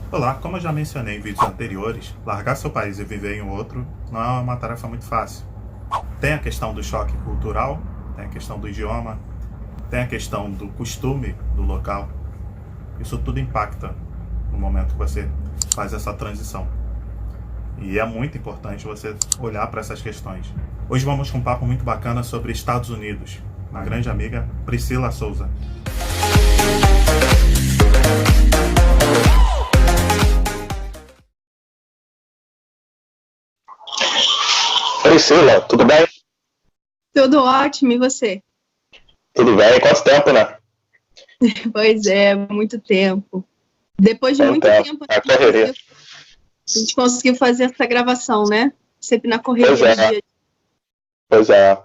Olá, como eu já mencionei em vídeos anteriores, largar seu país e viver em outro não é uma tarefa muito fácil. Tem a questão do choque cultural, tem a questão do idioma, tem a questão do costume do local. Isso tudo impacta no momento que você faz essa transição. E é muito importante você olhar para essas questões. Hoje vamos com um papo muito bacana sobre Estados Unidos. Uma grande amiga, Priscila Souza. Priscila, tudo bem? Tudo ótimo, e você? Tudo bem? Quanto tempo, né? Pois é, muito tempo. Depois de muito Então, tempo, a correria. a gente conseguiu fazer essa gravação, né? Sempre na Pois correria é, do dia. pois é.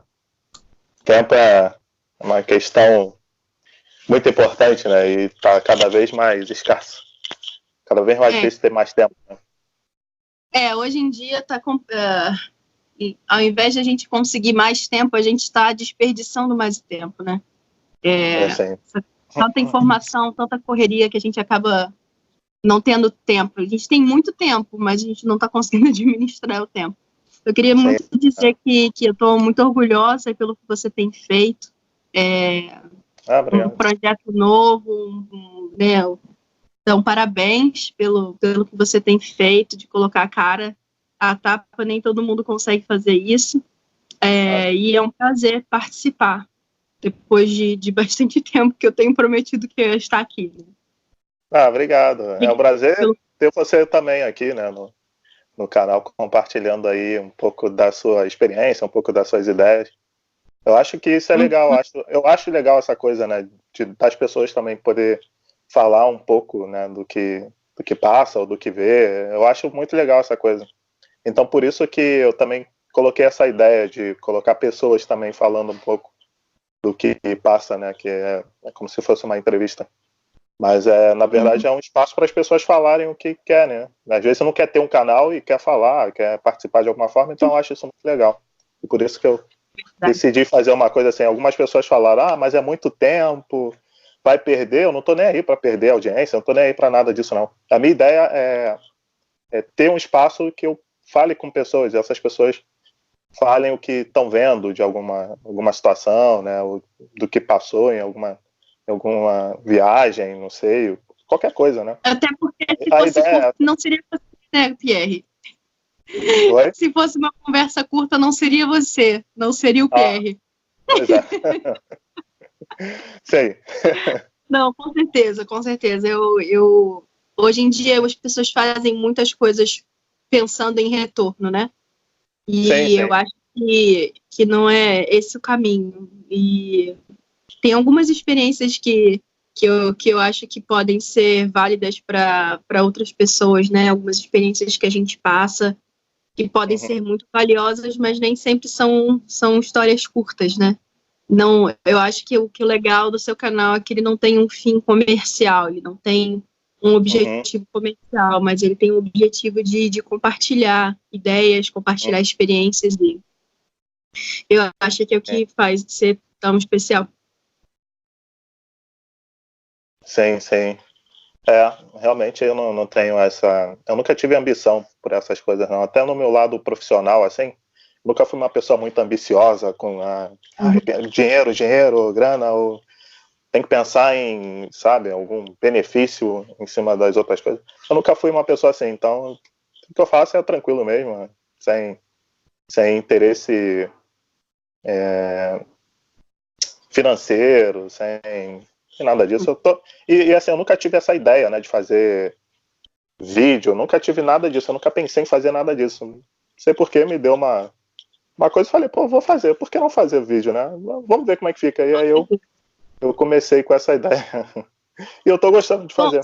Tempo é uma questão muito importante, né? E tá cada vez mais escasso. Cada vez mais É, difícil ter mais tempo, né? hoje em dia e ao invés de a gente conseguir mais tempo, a gente está desperdiçando mais tempo, né? É É, assim. tanta informação, tanta correria que a gente acaba não tendo tempo. A gente tem muito tempo, mas a gente não está conseguindo administrar o tempo. Eu queria Sim. muito dizer que eu estou muito orgulhosa pelo que você tem feito. Um Obrigado. projeto novo, né? Então, parabéns pelo que você tem feito, de colocar a cara à tapa, nem todo mundo consegue fazer isso. E é um prazer participar, depois de bastante tempo que eu tenho prometido que eu ia estar aqui. Né? Obrigado. É um prazer Pelo- ter você também aqui, né? No canal, compartilhando aí um pouco da sua experiência, um pouco das suas ideias. Eu acho que isso é legal. Eu acho legal essa coisa, né? Das pessoas também poder falar um pouco, né? Do que passa ou do que vê. Eu acho muito legal essa coisa. Então, por isso que eu também coloquei essa ideia de colocar pessoas também falando um pouco do que passa, né? Que é como se fosse uma entrevista. Mas, na verdade, é um espaço para as pessoas falarem o que quer, né? Às vezes você não quer ter um canal e quer falar, quer participar de alguma forma, então eu acho isso muito legal. E por isso que eu decidi fazer uma coisa assim. Algumas pessoas falaram, mas é muito tempo, vai perder. Eu não estou nem aí para perder a audiência, eu não estou nem aí para nada disso, não. A minha ideia é ter um espaço que eu fale com pessoas, e essas pessoas falem o que estão vendo de alguma situação, né? Do que passou em alguma viagem, não sei, qualquer coisa, né? Até porque se A fosse ideia curto, é... não seria você, né, Pierre? Oi? Se fosse uma conversa curta, não seria você, não seria o Pierre. Pois é. Sei. Não, com certeza, com certeza. Hoje em dia as pessoas fazem muitas coisas pensando em retorno, né? Sim, E eu sim. acho que não é esse o caminho. E tem algumas experiências que eu acho que podem ser válidas para outras pessoas, né? Algumas experiências que a gente passa que podem Uhum. ser muito valiosas, mas nem sempre são histórias curtas, né? Não, eu acho que o legal do seu canal é que ele não tem um fim comercial, ele não tem um Uhum. objetivo comercial, mas ele tem o objetivo de compartilhar ideias, compartilhar Uhum. experiências, e eu acho que é o que faz de ser tão especial. Sim, sim. Realmente eu não tenho essa... Eu nunca tive ambição por essas coisas, não. Até no meu lado profissional, assim, nunca fui uma pessoa muito ambiciosa com dinheiro, dinheiro, grana, ou tem que pensar em, sabe, algum benefício em cima das outras coisas. Eu nunca fui uma pessoa assim, então o que eu faço é tranquilo mesmo, né? sem interesse financeiro, sem nada disso. E assim, eu nunca tive essa ideia, né, de fazer vídeo, eu nunca tive nada disso, eu nunca pensei em fazer nada disso. Não sei por que me deu uma coisa e falei, pô, vou fazer, por que não fazer vídeo, né? Vamos ver como é que fica. E aí eu comecei com essa ideia. E eu tô gostando de Bom, fazer.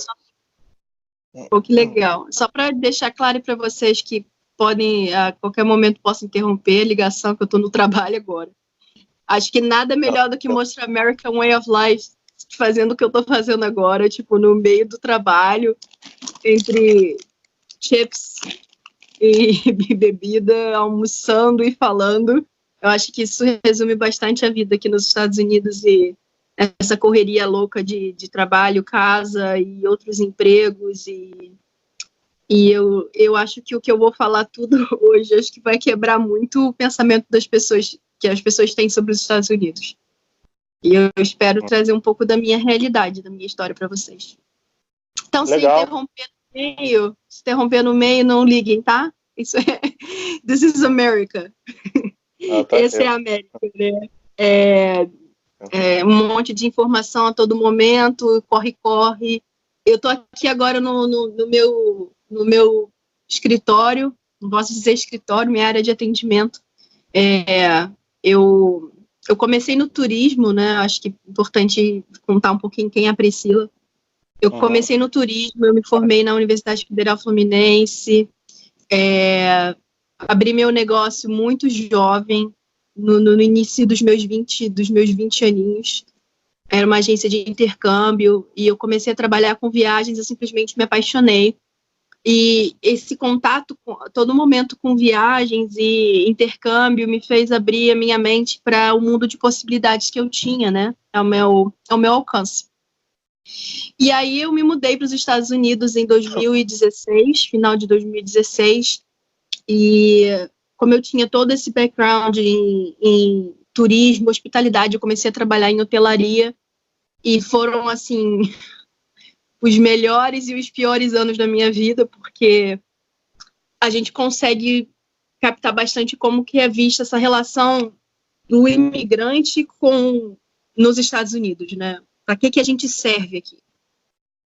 pô, que legal. Só para deixar claro para vocês que podem, a qualquer momento, posso interromper a ligação, que eu estou no trabalho agora. Acho que nada melhor do que mostrar American Way of Life fazendo o que eu estou fazendo agora, tipo, no meio do trabalho, entre chips e bebida, almoçando e falando. Eu acho que isso resume bastante a vida aqui nos Estados Unidos e essa correria louca de trabalho, casa e outros empregos e E eu acho que o que eu vou falar tudo hoje, acho que vai quebrar muito o pensamento das pessoas, que as pessoas têm sobre os Estados Unidos. E eu espero trazer um pouco da minha realidade, da minha história para vocês. Então, Legal. se interromper no meio, não liguem, tá? Isso é This is America. Tá. Essa é a América, né? Um monte de informação a todo momento, corre. Eu tô aqui agora no meu escritório, não posso dizer escritório, minha área de atendimento. Eu comecei no turismo, né? Acho que é importante contar um pouquinho quem é a Priscila. Eu comecei no turismo, eu me formei na Universidade Federal Fluminense, abri meu negócio muito jovem, no início dos meus 20 aninhos. Era uma agência de intercâmbio e eu comecei a trabalhar com viagens, eu simplesmente me apaixonei. E esse contato, todo momento com viagens e intercâmbio, me fez abrir a minha mente para o mundo de possibilidades que eu tinha, né? Ao meu alcance. E aí eu me mudei para os Estados Unidos em 2016, final de 2016, e como eu tinha todo esse background em turismo, hospitalidade, eu comecei a trabalhar em hotelaria, e foram, assim, os melhores e os piores anos da minha vida, porque a gente consegue captar bastante como que é vista essa relação do imigrante nos Estados Unidos, né? Para que a gente serve aqui?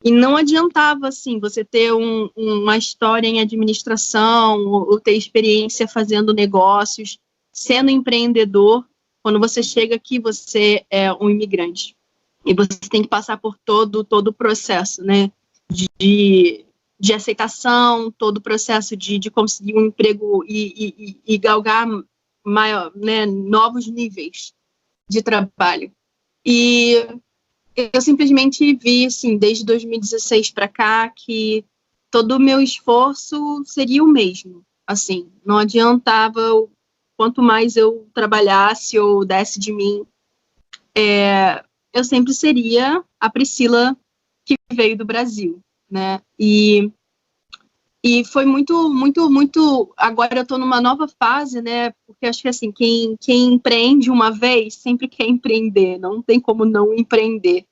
E não adiantava, assim, você ter uma história em administração ou ter experiência fazendo negócios, sendo empreendedor. Quando você chega aqui, você é um imigrante. E você tem que passar por todo o processo, né? De aceitação, todo o processo de conseguir um emprego e galgar maior, né, novos níveis de trabalho. E eu simplesmente vi, assim, desde 2016 para cá, que todo o meu esforço seria o mesmo. Assim, não adiantava, quanto mais eu trabalhasse ou desse de mim, eu sempre seria a Priscila que veio do Brasil, né? E foi muito. Agora eu estou numa nova fase, né? Porque acho que assim, quem empreende uma vez sempre quer empreender, não tem como não empreender.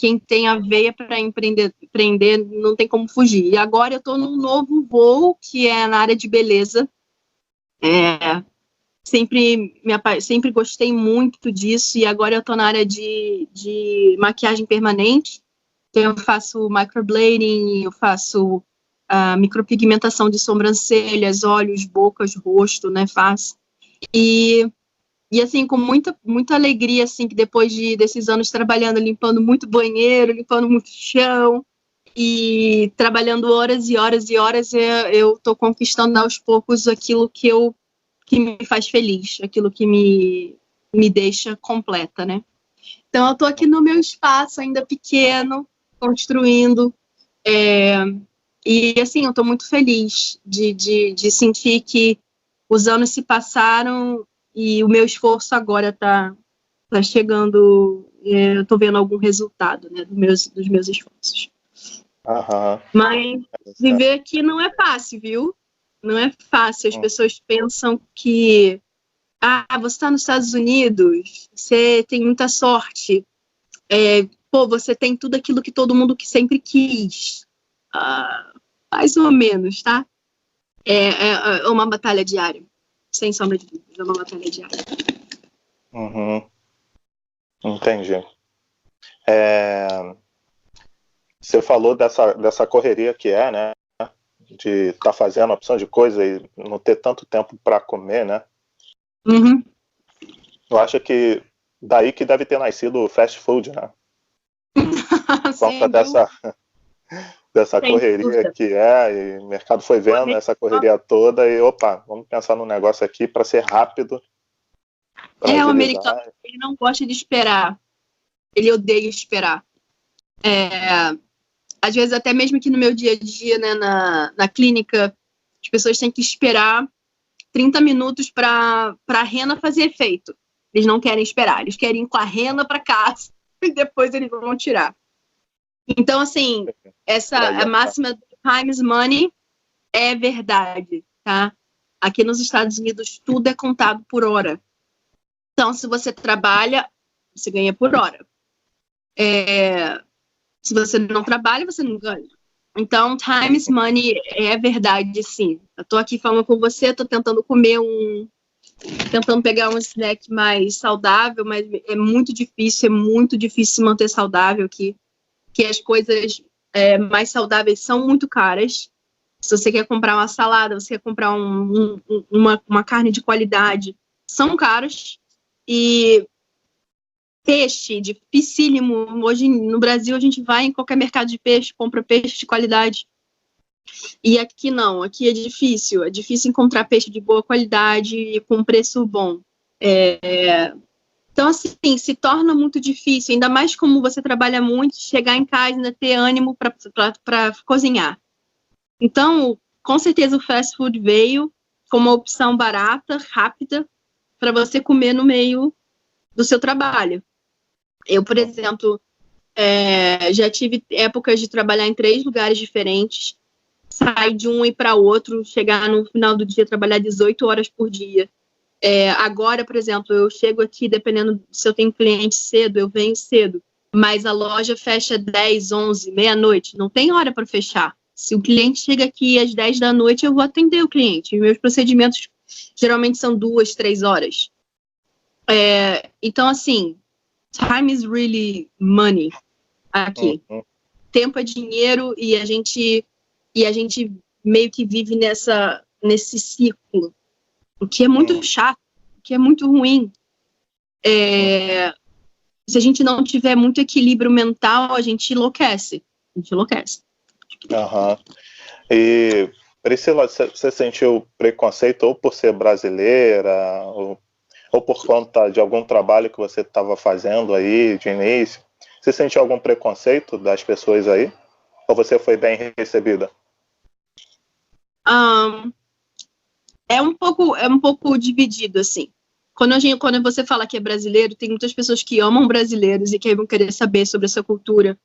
Quem tem a veia para empreender não tem como fugir. E agora eu estou num novo voo, que é na área de beleza. Sempre gostei muito disso, e agora eu estou na área de maquiagem permanente. Então eu faço microblading, eu faço micropigmentação de sobrancelhas, olhos, bocas, rosto, né, face. E assim, com muita alegria, assim, que depois desses anos trabalhando, limpando muito banheiro, limpando muito chão, e trabalhando horas e horas e horas, eu estou conquistando aos poucos aquilo que me faz feliz, aquilo que me deixa completa, né? Então, eu estou aqui no meu espaço, ainda pequeno, construindo, e, assim, eu estou muito feliz de sentir que os anos se passaram e o meu esforço agora está chegando, eu estou vendo algum resultado, né, dos meus esforços. Mas viver aqui não é fácil, viu? Não é fácil. As pessoas pensam que você está nos Estados Unidos, você tem muita sorte, você tem tudo aquilo que todo mundo que sempre quis. Mais ou menos, tá? É uma batalha diária, sem sombra de dúvida, é uma batalha diária. Entendi. Você falou dessa correria que né? De estar fazendo uma opção de coisa e não ter tanto tempo para comer, né? Eu acho que daí que deve ter nascido o fast food, né? Por conta dessa correria que e o mercado foi vendo essa correria toda e, vamos pensar num negócio aqui para ser rápido. O americano, ele não gosta de esperar. Ele odeia esperar. Às vezes, até mesmo aqui no meu dia a dia, né, na clínica, as pessoas têm que esperar 30 minutos para a rena fazer efeito. Eles não querem esperar, eles querem ir com a rena para casa e depois eles vão tirar. Então, assim, essa a máxima time is money é verdade, tá? Aqui nos Estados Unidos tudo é contado por hora. Então, se você trabalha, você ganha por hora. Se você não trabalha, você não ganha. Então, time is money é verdade, sim. Eu tô aqui falando com você, tô tentando tentando pegar um snack mais saudável, mas é muito difícil se manter saudável aqui, que as coisas mais saudáveis são muito caras. Se você quer comprar uma salada, você quer comprar uma carne de qualidade, são caros. E peixe, dificílimo. Hoje no Brasil a gente vai em qualquer mercado de peixe, compra peixe de qualidade. E aqui não, aqui é difícil encontrar peixe de boa qualidade e com preço bom. Então, assim, se torna muito difícil, ainda mais como você trabalha muito, chegar em casa e ainda ter ânimo para cozinhar. Então, com certeza o fast food veio como uma opção barata, rápida, para você comer no meio do seu trabalho. Eu, por exemplo, já tive épocas de trabalhar em 3 lugares diferentes, sair de um e para outro, chegar no final do dia, trabalhar 18 horas por dia. Agora, por exemplo, eu chego aqui, dependendo se eu tenho cliente cedo, eu venho cedo, mas a loja fecha 10, 11, meia-noite, não tem hora para fechar. Se o cliente chega aqui às 10 da noite, eu vou atender o cliente. Meus procedimentos geralmente são 2, 3 horas. Então, assim, time is really money aqui. Tempo é dinheiro e a gente meio que vive nesse ciclo, o que é muito chato, o que é muito ruim. Se a gente não tiver muito equilíbrio mental, a gente enlouquece. E, Priscila, você sentiu preconceito ou por ser brasileira, ou por conta de algum trabalho que você estava fazendo aí de início? Você sentiu algum preconceito das pessoas aí? Ou você foi bem recebida? É um pouco dividido, assim. Quando você fala que é brasileiro, tem muitas pessoas que amam brasileiros e que vão querer saber sobre a sua cultura,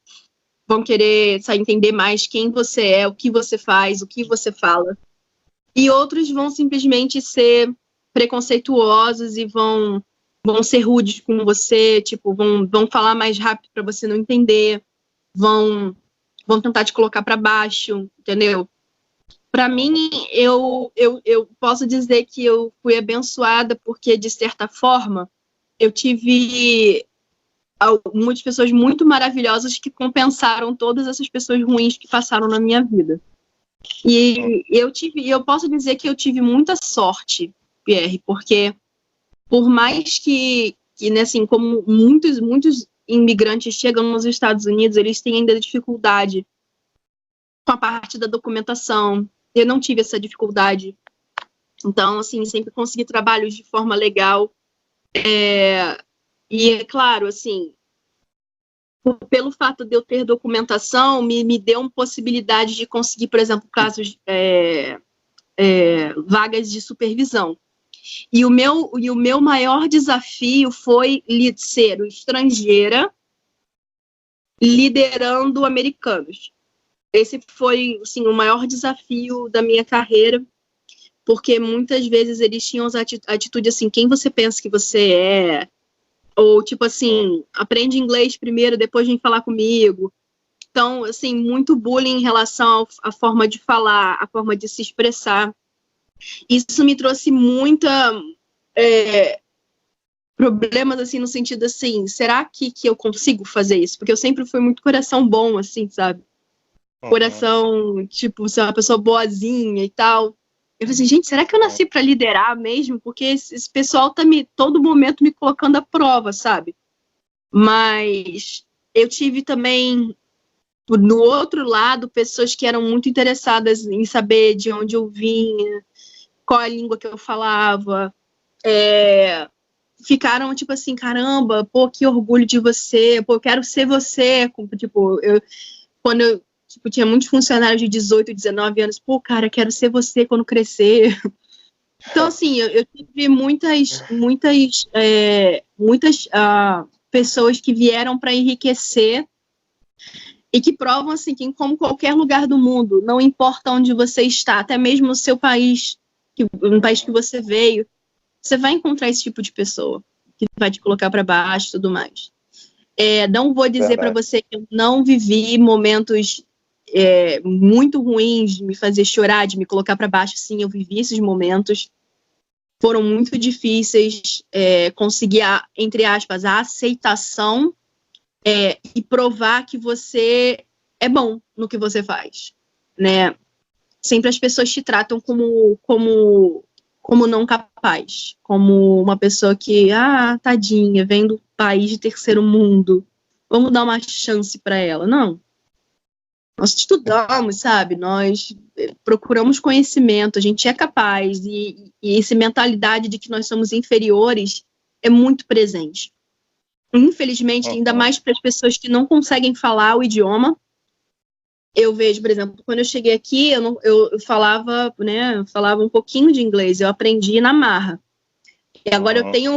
vão querer entender mais quem você é, o que você faz, o que você fala. E outros vão simplesmente ser preconceituosos e vão ser rudes com você, tipo, vão falar mais rápido para você não entender, vão tentar te colocar para baixo, entendeu? Para mim, eu posso dizer que eu fui abençoada porque, de certa forma, eu tive muitas pessoas muito maravilhosas que compensaram todas essas pessoas ruins que passaram na minha vida. E eu posso dizer que eu tive muita sorte, Pierre, porque por mais que né, assim, como muitos imigrantes chegam nos Estados Unidos, eles têm ainda dificuldade com a parte da documentação. Eu não tive essa dificuldade. Então, assim, sempre consegui trabalhos de forma legal. E é claro, assim, pelo fato de eu ter documentação, me deu uma possibilidade de conseguir, por exemplo, casos, vagas de supervisão. E o meu maior desafio foi ser estrangeira liderando americanos. Esse foi, assim, o maior desafio da minha carreira, porque muitas vezes eles tinham atitude assim, quem você pensa que você é? Ou, tipo assim, aprende inglês primeiro, depois vem falar comigo. Então, assim, muito bullying em relação à forma de falar, à forma de se expressar. Isso me trouxe problemas, assim, no sentido assim, será que eu consigo fazer isso? Porque eu sempre fui muito coração bom, assim, sabe? Coração, tipo, ser uma pessoa boazinha e tal. Eu falei assim, gente, será que eu nasci para liderar mesmo? Porque esse pessoal tá todo momento me colocando à prova, sabe? Mas eu tive também, no outro lado, pessoas que eram muito interessadas em saber de onde eu vinha, qual a língua que eu falava. Ficaram, tipo assim, caramba, pô, que orgulho de você, pô, eu quero ser você. Tipo, quando eu tinha muitos funcionários de 18, 19 anos, pô, cara, quero ser você quando crescer. Então, assim, eu tive muitas pessoas que vieram para enriquecer e que provam assim que em como qualquer lugar do mundo, não importa onde você está, até mesmo no seu país, no país que você veio, você vai encontrar esse tipo de pessoa que vai te colocar para baixo e tudo mais. Não vou dizer para você que eu não vivi momentos muito ruins, de me fazer chorar, de me colocar para baixo. Sim, eu vivi esses momentos. Foram muito difíceis, conseguir, entre aspas, a aceitação e provar que você é bom no que você faz, né? Sempre as pessoas te tratam como não capaz, como uma pessoa que, tadinha, vem do país de terceiro mundo, vamos dar uma chance para ela. Não. Nós estudamos, sabe? Nós procuramos conhecimento, a gente é capaz, e essa mentalidade de que nós somos inferiores é muito presente. Infelizmente, ainda mais para as pessoas que não conseguem falar o idioma. Eu vejo, por exemplo, quando eu cheguei aqui, eu falava, né, eu falava um pouquinho de inglês, eu aprendi na marra. E agora eu tinha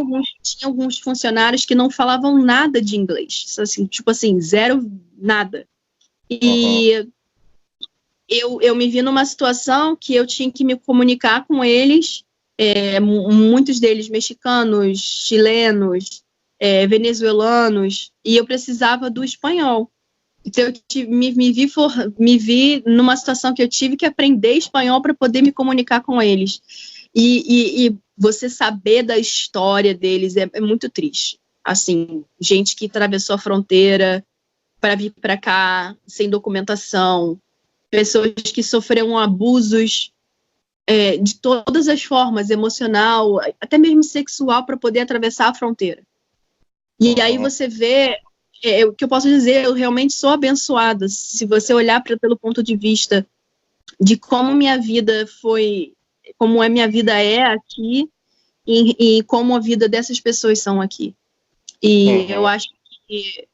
alguns funcionários que não falavam nada de inglês, assim, tipo assim, zero, nada. E eu me vi numa situação que eu tinha que me comunicar com eles, muitos deles mexicanos, chilenos, venezuelanos, e eu precisava do espanhol. Então, eu me vi numa situação que eu tive que aprender espanhol para poder me comunicar com eles. E você saber da história deles é muito triste. Assim, gente que atravessou a fronteira para vir para cá sem documentação, pessoas que sofreram abusos de todas as formas, emocional, até mesmo sexual, para poder atravessar a fronteira. E aí você vê... o que eu posso dizer, eu realmente sou abençoada. Se você olhar pelo ponto de vista de como minha vida foi, como minha vida é aqui e como a vida dessas pessoas são aqui. E eu acho que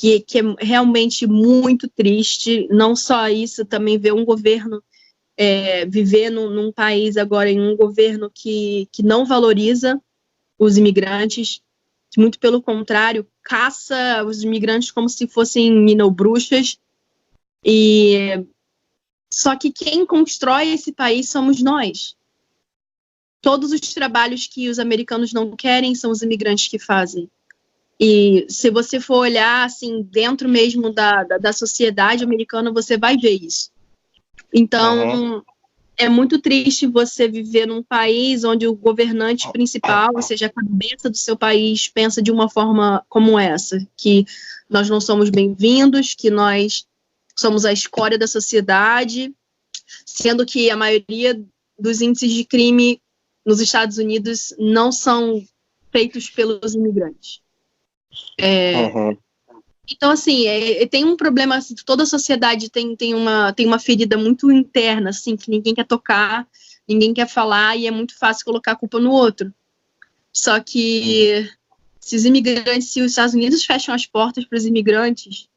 é realmente muito triste, não só isso, também ver um governo viver num país agora, em um governo que não valoriza os imigrantes, muito pelo contrário, caça os imigrantes como se fossem bruxas. Só que quem constrói esse país somos nós. Todos os trabalhos que os americanos não querem são os imigrantes que fazem. E se você for olhar assim, dentro mesmo da sociedade americana, você vai ver isso. Então, é muito triste você viver num país onde o governante principal, ou seja, a cabeça do seu país, pensa de uma forma como essa, que nós não somos bem-vindos, que nós somos a escória da sociedade, sendo que a maioria dos índices de crime nos Estados Unidos não são feitos pelos imigrantes. Então, assim, tem um problema, assim, toda a sociedade tem uma ferida muito interna, assim, que ninguém quer tocar, ninguém quer falar, e é muito fácil colocar a culpa no outro. Só que se os Estados Unidos fecham as portas para os imigrantes,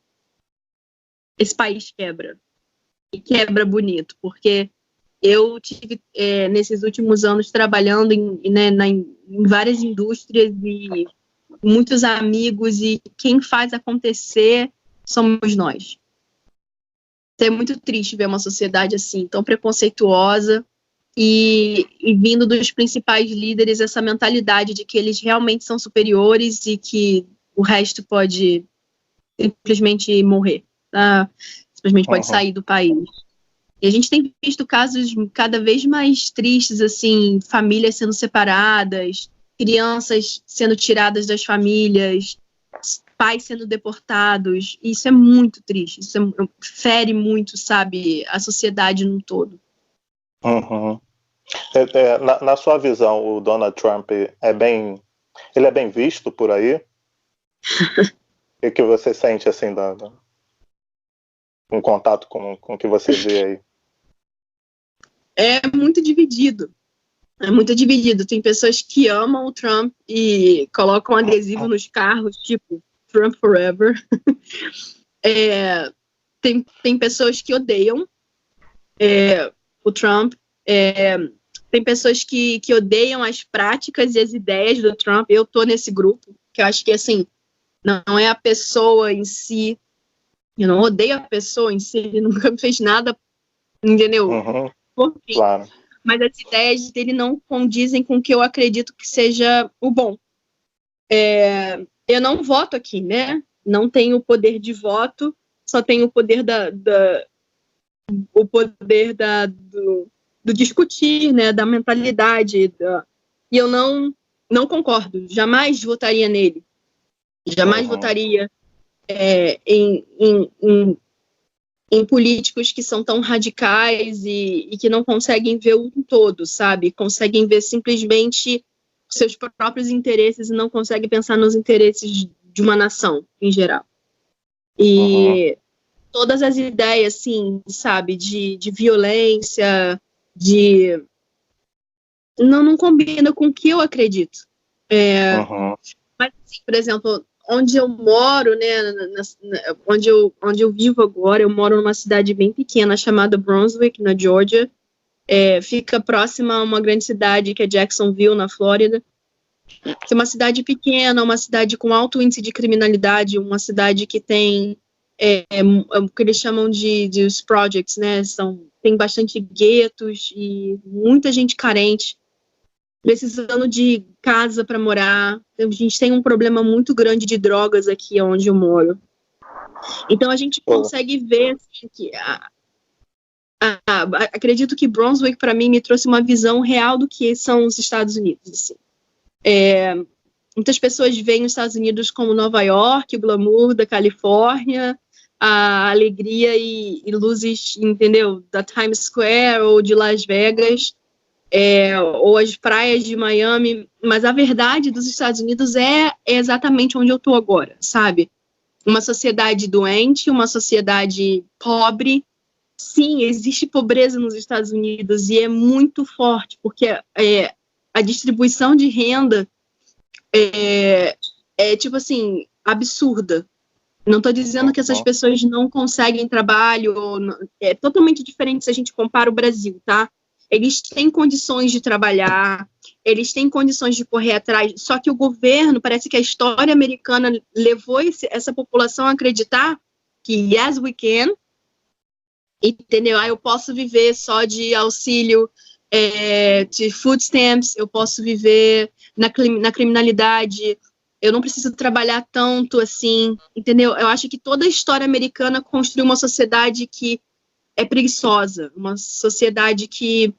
esse país quebra. E quebra bonito, porque eu tive, nesses últimos anos, trabalhando em várias indústrias e muitos amigos, e quem faz acontecer somos nós. Então, é muito triste ver uma sociedade assim, tão preconceituosa e vindo dos principais líderes essa mentalidade de que eles realmente são superiores e que o resto pode simplesmente morrer, tá? Simplesmente pode sair do país. E a gente tem visto casos cada vez mais tristes, assim, famílias sendo separadas, crianças sendo tiradas das famílias, pais sendo deportados. Isso é muito triste, isso fere muito, sabe, a sociedade num todo. Na sua visão, o Donald Trump ele é bem visto por aí? O que você sente, assim, em contato com o que você vê aí? É muito dividido. É muito dividido. Tem pessoas que amam o Trump e colocam adesivo nos carros, tipo, Trump Forever. Tem pessoas que odeiam o Trump. Tem pessoas que odeiam as práticas e as ideias do Trump. Eu tô nesse grupo, que eu acho que, assim, não é a pessoa em si Eu não odeio a pessoa em si, ele nunca me fez nada, entendeu? Por fim. Claro. Mas as ideias dele não condizem com o que eu acredito que seja o bom. Eu não voto aqui, né? Não tenho o poder de voto, só tenho o poder do discutir, né? Da mentalidade. E eu não concordo. Jamais votaria nele. Jamais votaria em políticos que são tão radicais e que não conseguem ver o todo, sabe? Conseguem ver simplesmente seus próprios interesses e não conseguem pensar nos interesses de uma nação, em geral. E todas as ideias, assim, sabe, de violência, não combina com o que eu acredito. Mas, assim, por exemplo, onde eu moro, né, onde eu vivo agora, eu moro numa cidade bem pequena chamada Brunswick, na Geórgia. Fica próxima a uma grande cidade que é Jacksonville, na Flórida. Que é uma cidade pequena, uma cidade com alto índice de criminalidade, uma cidade que tem o que eles chamam de os projects, né? Tem bastante guetos e muita gente carente, precisando de casa para morar. A gente tem um problema muito grande de drogas aqui onde eu moro. Então a gente consegue ver assim, que acredito que Brunswick para mim me trouxe uma visão real do que são os Estados Unidos. Assim. Muitas pessoas veem os Estados Unidos como Nova York, o glamour da Califórnia, a alegria e luzes, entendeu, da Times Square ou de Las Vegas, ou as praias de Miami, mas a verdade dos Estados Unidos é exatamente onde eu estou agora, sabe? Uma sociedade doente, uma sociedade pobre. Sim, existe pobreza nos Estados Unidos e é muito forte, porque a distribuição de renda tipo assim, absurda. Não estou dizendo que essas pessoas não conseguem trabalho, é totalmente diferente se a gente compara o Brasil, tá? Eles têm condições de trabalhar, eles têm condições de correr atrás, só que o governo, parece que a história americana levou essa população a acreditar que yes, we can, entendeu? Eu posso viver só de auxílio, de food stamps, eu posso viver na criminalidade, eu não preciso trabalhar tanto assim, entendeu? Eu acho que toda a história americana construiu uma sociedade que é preguiçosa, uma sociedade que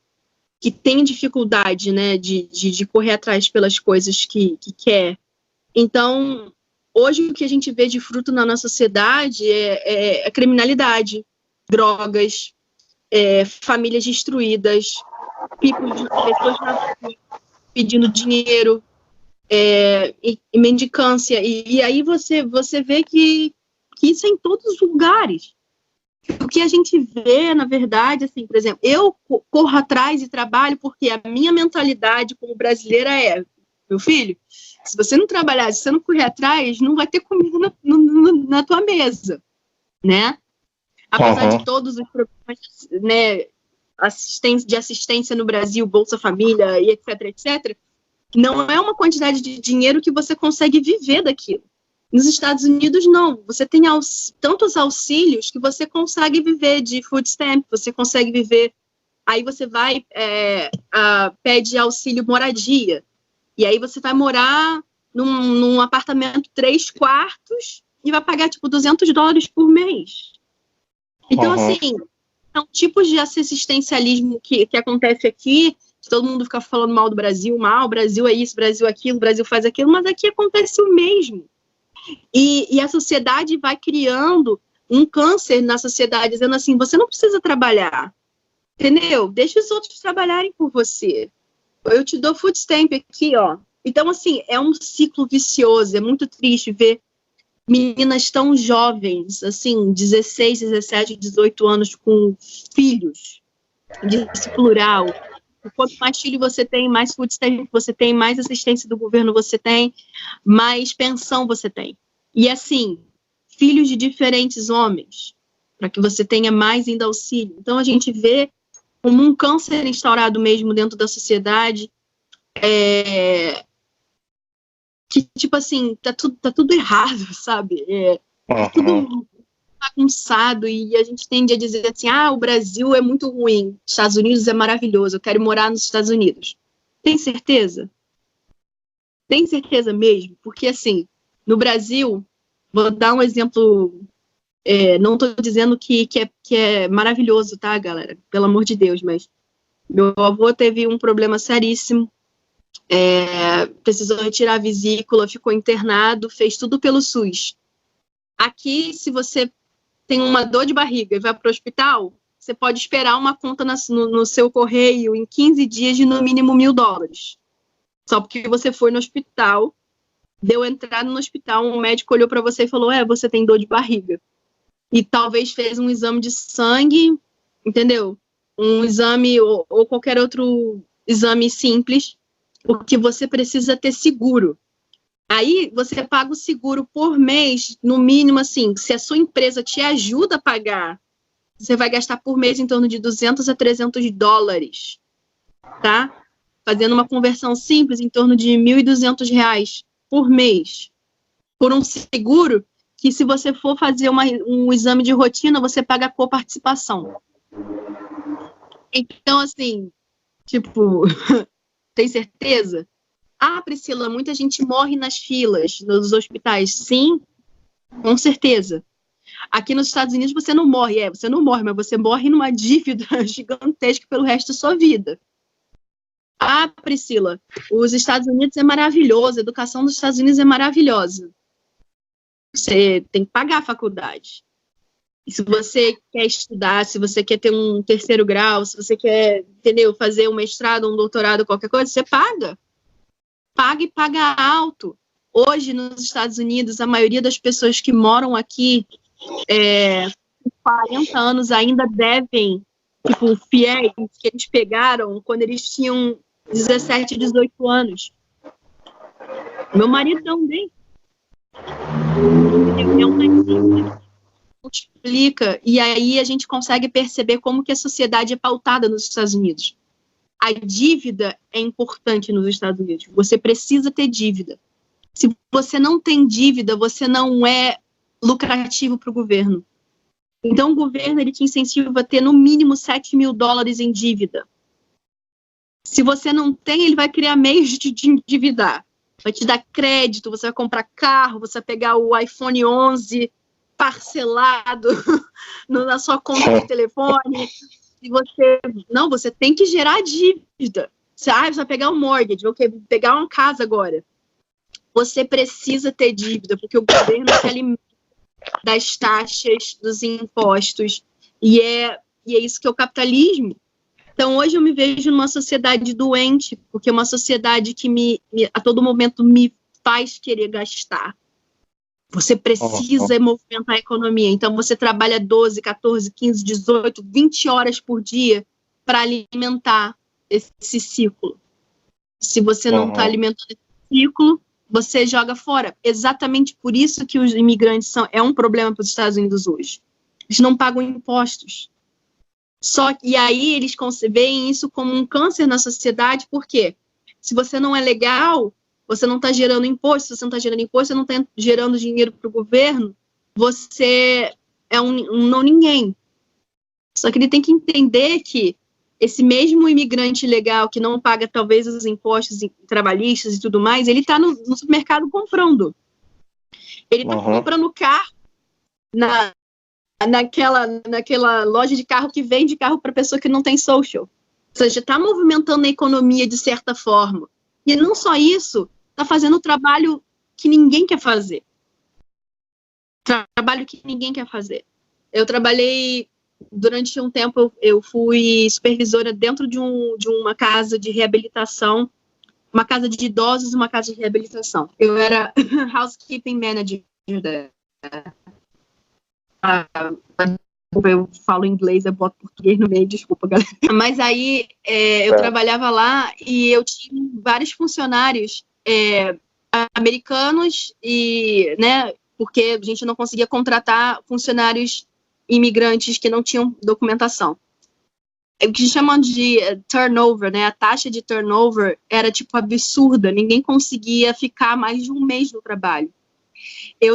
tem dificuldade, né, de correr atrás pelas coisas que quer. Então, hoje o que a gente vê de fruto na nossa sociedade é criminalidade, drogas, famílias destruídas, pessoas pedindo dinheiro, e mendicância, e aí você vê que isso é em todos os lugares. O que a gente vê, na verdade, assim, por exemplo, eu corro atrás e trabalho porque a minha mentalidade como brasileira meu filho, se você não trabalhar, se você não correr atrás, não vai ter comida na tua mesa, né? Apesar de todos os problemas, né, assistência no Brasil, Bolsa Família e etc, etc, não é uma quantidade de dinheiro que você consegue viver daquilo. Nos Estados Unidos, não. Você tem tantos auxílios que você consegue viver de food stamp, você consegue viver... Aí você vai, pede auxílio moradia. E aí você vai morar num apartamento 3 quartos e vai pagar, tipo, $200 por mês. Então, assim, são tipos de assistencialismo que acontece aqui. Todo mundo fica falando mal do Brasil, o Brasil é isso, o Brasil é aquilo, o Brasil faz aquilo, mas aqui acontece o mesmo. E a sociedade vai criando um câncer na sociedade, dizendo assim, você não precisa trabalhar, entendeu? Deixa os outros trabalharem por você. Eu te dou food stamp aqui, ó. Então, assim, é um ciclo vicioso, é muito triste ver meninas tão jovens, assim, 16, 17, 18 anos, com filhos, disse plural. Quanto mais filho você tem, mais food stamp você tem, mais assistência do governo você tem, mais pensão você tem. E assim, filhos de diferentes homens, para que você tenha mais ainda auxílio. Então a gente vê como um câncer instaurado mesmo dentro da sociedade, que tipo assim, tá tudo errado, sabe? Tudo bagunçado e a gente tende a dizer assim, o Brasil é muito ruim, Estados Unidos é maravilhoso, eu quero morar nos Estados Unidos. Tem certeza? Tem certeza mesmo? Porque, assim, no Brasil, vou dar um exemplo, não estou dizendo que é maravilhoso, tá, galera? Pelo amor de Deus, mas meu avô teve um problema seríssimo, precisou retirar a vesícula, ficou internado, fez tudo pelo SUS. Aqui, se você tem uma dor de barriga e vai para o hospital, você pode esperar uma conta no seu correio em 15 dias de no mínimo $1.000. Só porque você foi no hospital, deu entrada no hospital, um médico olhou para você e falou, você tem dor de barriga. E talvez fez um exame de sangue, entendeu? Um exame ou qualquer outro exame simples, porque você precisa ter seguro. Aí você paga o seguro por mês, no mínimo, assim, se a sua empresa te ajuda a pagar, você vai gastar por mês em torno de $200 a $300, tá? Fazendo uma conversão simples, em torno de R$1.200 por mês, por um seguro que, se você for fazer um exame de rotina, você paga a coparticipação. Então, assim, tipo, tem certeza? Priscila, muita gente morre nas filas nos hospitais. Sim, com certeza. Aqui nos Estados Unidos você não morre, você não morre, mas você morre numa dívida gigantesca pelo resto da sua vida. Priscila, os Estados Unidos é maravilhoso, a educação dos Estados Unidos é maravilhosa. Você tem que pagar a faculdade. E se você quer estudar, se você quer ter um 3º grau, se você quer, entendeu, fazer um mestrado, um doutorado, qualquer coisa, você paga. Paga e paga alto. Hoje, nos Estados Unidos, a maioria das pessoas que moram aqui, com 40 anos, ainda devem, tipo, fiéis que eles pegaram quando eles tinham 17, 18 anos. Meu marido também. É uma dívida que multiplica, e aí a gente consegue perceber como que a sociedade é pautada nos Estados Unidos. A dívida é importante nos Estados Unidos. Você precisa ter dívida. Se você não tem dívida, você não é lucrativo para o governo. Então, o governo ele te incentiva a ter no mínimo $7.000 em dívida. Se você não tem, ele vai criar meios de te endividar. Vai te dar crédito, você vai comprar carro, você vai pegar o iPhone 11 parcelado na sua conta de telefone. E você tem que gerar dívida. Você vai pegar um mortgage, vou pegar uma casa agora. Você precisa ter dívida, porque o governo se alimenta das taxas, dos impostos, e é isso que é o capitalismo. Então, hoje eu me vejo numa sociedade doente, porque é uma sociedade que a todo momento me faz querer gastar. Você precisa movimentar a economia. Então, você trabalha 12, 14, 15, 18, 20 horas por dia para alimentar esse ciclo. Se você não está alimentando esse ciclo, você joga fora. Exatamente por isso que os imigrantes é um problema para os Estados Unidos hoje. Eles não pagam impostos. E aí eles veem isso como um câncer na sociedade, porque se você não é legal, você não está gerando imposto, se você não está gerando imposto, você não está gerando dinheiro para o governo, você é um não ninguém. Só que ele tem que entender que esse mesmo imigrante legal que não paga talvez os impostos trabalhistas e tudo mais, ele está no supermercado comprando. Ele está comprando carro naquela loja de carro que vende carro para pessoa que não tem social. Ou seja, está movimentando a economia de certa forma. E não só isso, está fazendo o trabalho que ninguém quer fazer. Trabalho que ninguém quer fazer. Eu trabalhei, durante um tempo, eu fui supervisora dentro de uma casa de reabilitação, uma casa de idosos e uma casa de reabilitação. Eu era housekeeping manager eu falo inglês, eu boto português no meio, desculpa, galera. Mas aí eu trabalhava lá e eu tinha vários funcionários americanos e, né, porque a gente não conseguia contratar funcionários imigrantes que não tinham documentação. O que chamam de turnover, né? A taxa de turnover era, tipo, absurda. Ninguém conseguia ficar mais de um mês no trabalho.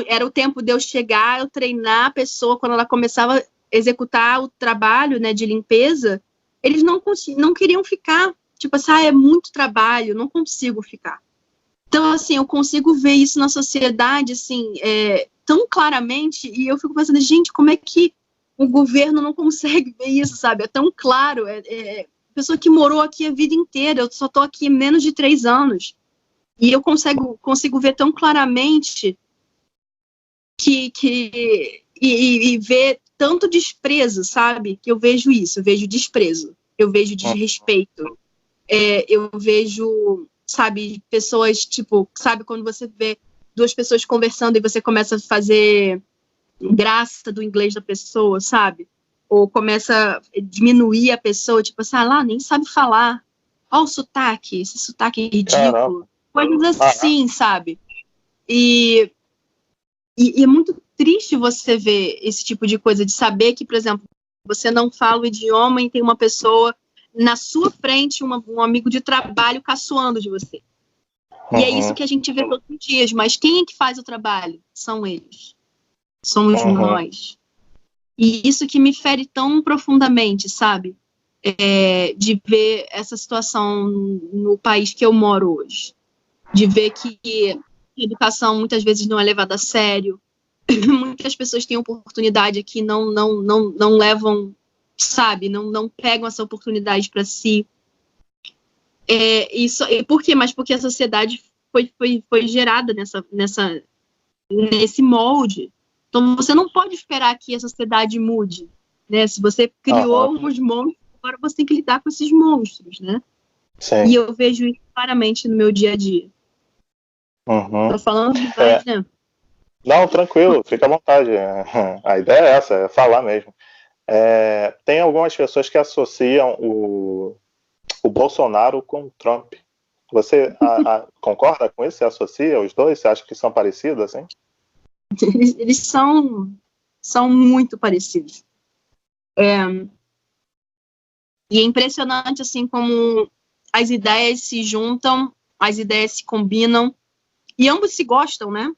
Era o tempo de eu chegar, eu treinar a pessoa, quando ela começava a executar o trabalho, né, de limpeza, eles não queriam ficar. Tipo assim, é muito trabalho, não consigo ficar. Então, assim, eu consigo ver isso na sociedade, assim, tão claramente, e eu fico pensando, gente, como é que o governo não consegue ver isso, sabe? É tão claro, pessoa que morou aqui a vida inteira, eu só tô aqui menos de 3 anos, e eu consigo ver tão claramente e ver tanto desprezo, sabe? Que eu vejo isso, eu vejo desprezo, eu vejo desrespeito, eu vejo, sabe, pessoas, tipo, sabe, quando você vê 2 pessoas conversando e você começa a fazer graça do inglês da pessoa, sabe? Ou começa a diminuir a pessoa, tipo assim, lá, nem sabe falar. Olha o sotaque, esse sotaque ridículo. Coisas assim, sabe? E é muito triste você ver esse tipo de coisa, de saber que, por exemplo, você não fala o idioma e tem uma pessoa na sua frente, um amigo de trabalho caçoando de você. E é isso que a gente vê todos os dias, mas quem é que faz o trabalho? São eles. Somos nós. E isso que me fere tão profundamente, sabe? De ver essa situação no país que eu moro hoje. De ver que a educação muitas vezes não é levada a sério. Muitas pessoas têm oportunidade aqui e não levam, sabe? Não pegam essa oportunidade para si. Por quê? Mas porque a sociedade foi gerada nesse molde. Então, você não pode esperar que a sociedade mude, né? Se você criou os monstros, agora você tem que lidar com esses monstros, né? Sim. E eu vejo isso claramente no meu dia a dia. Tô falando demais, né? Não, tranquilo, fica à vontade. A ideia é essa, é falar mesmo. Tem algumas pessoas que associam o Bolsonaro com o Trump. Você concorda com isso? Você associa os dois? Você acha que são parecidos, assim? Eles são muito parecidos. E é impressionante, assim, como as ideias se juntam, as ideias se combinam, e ambos se gostam, né?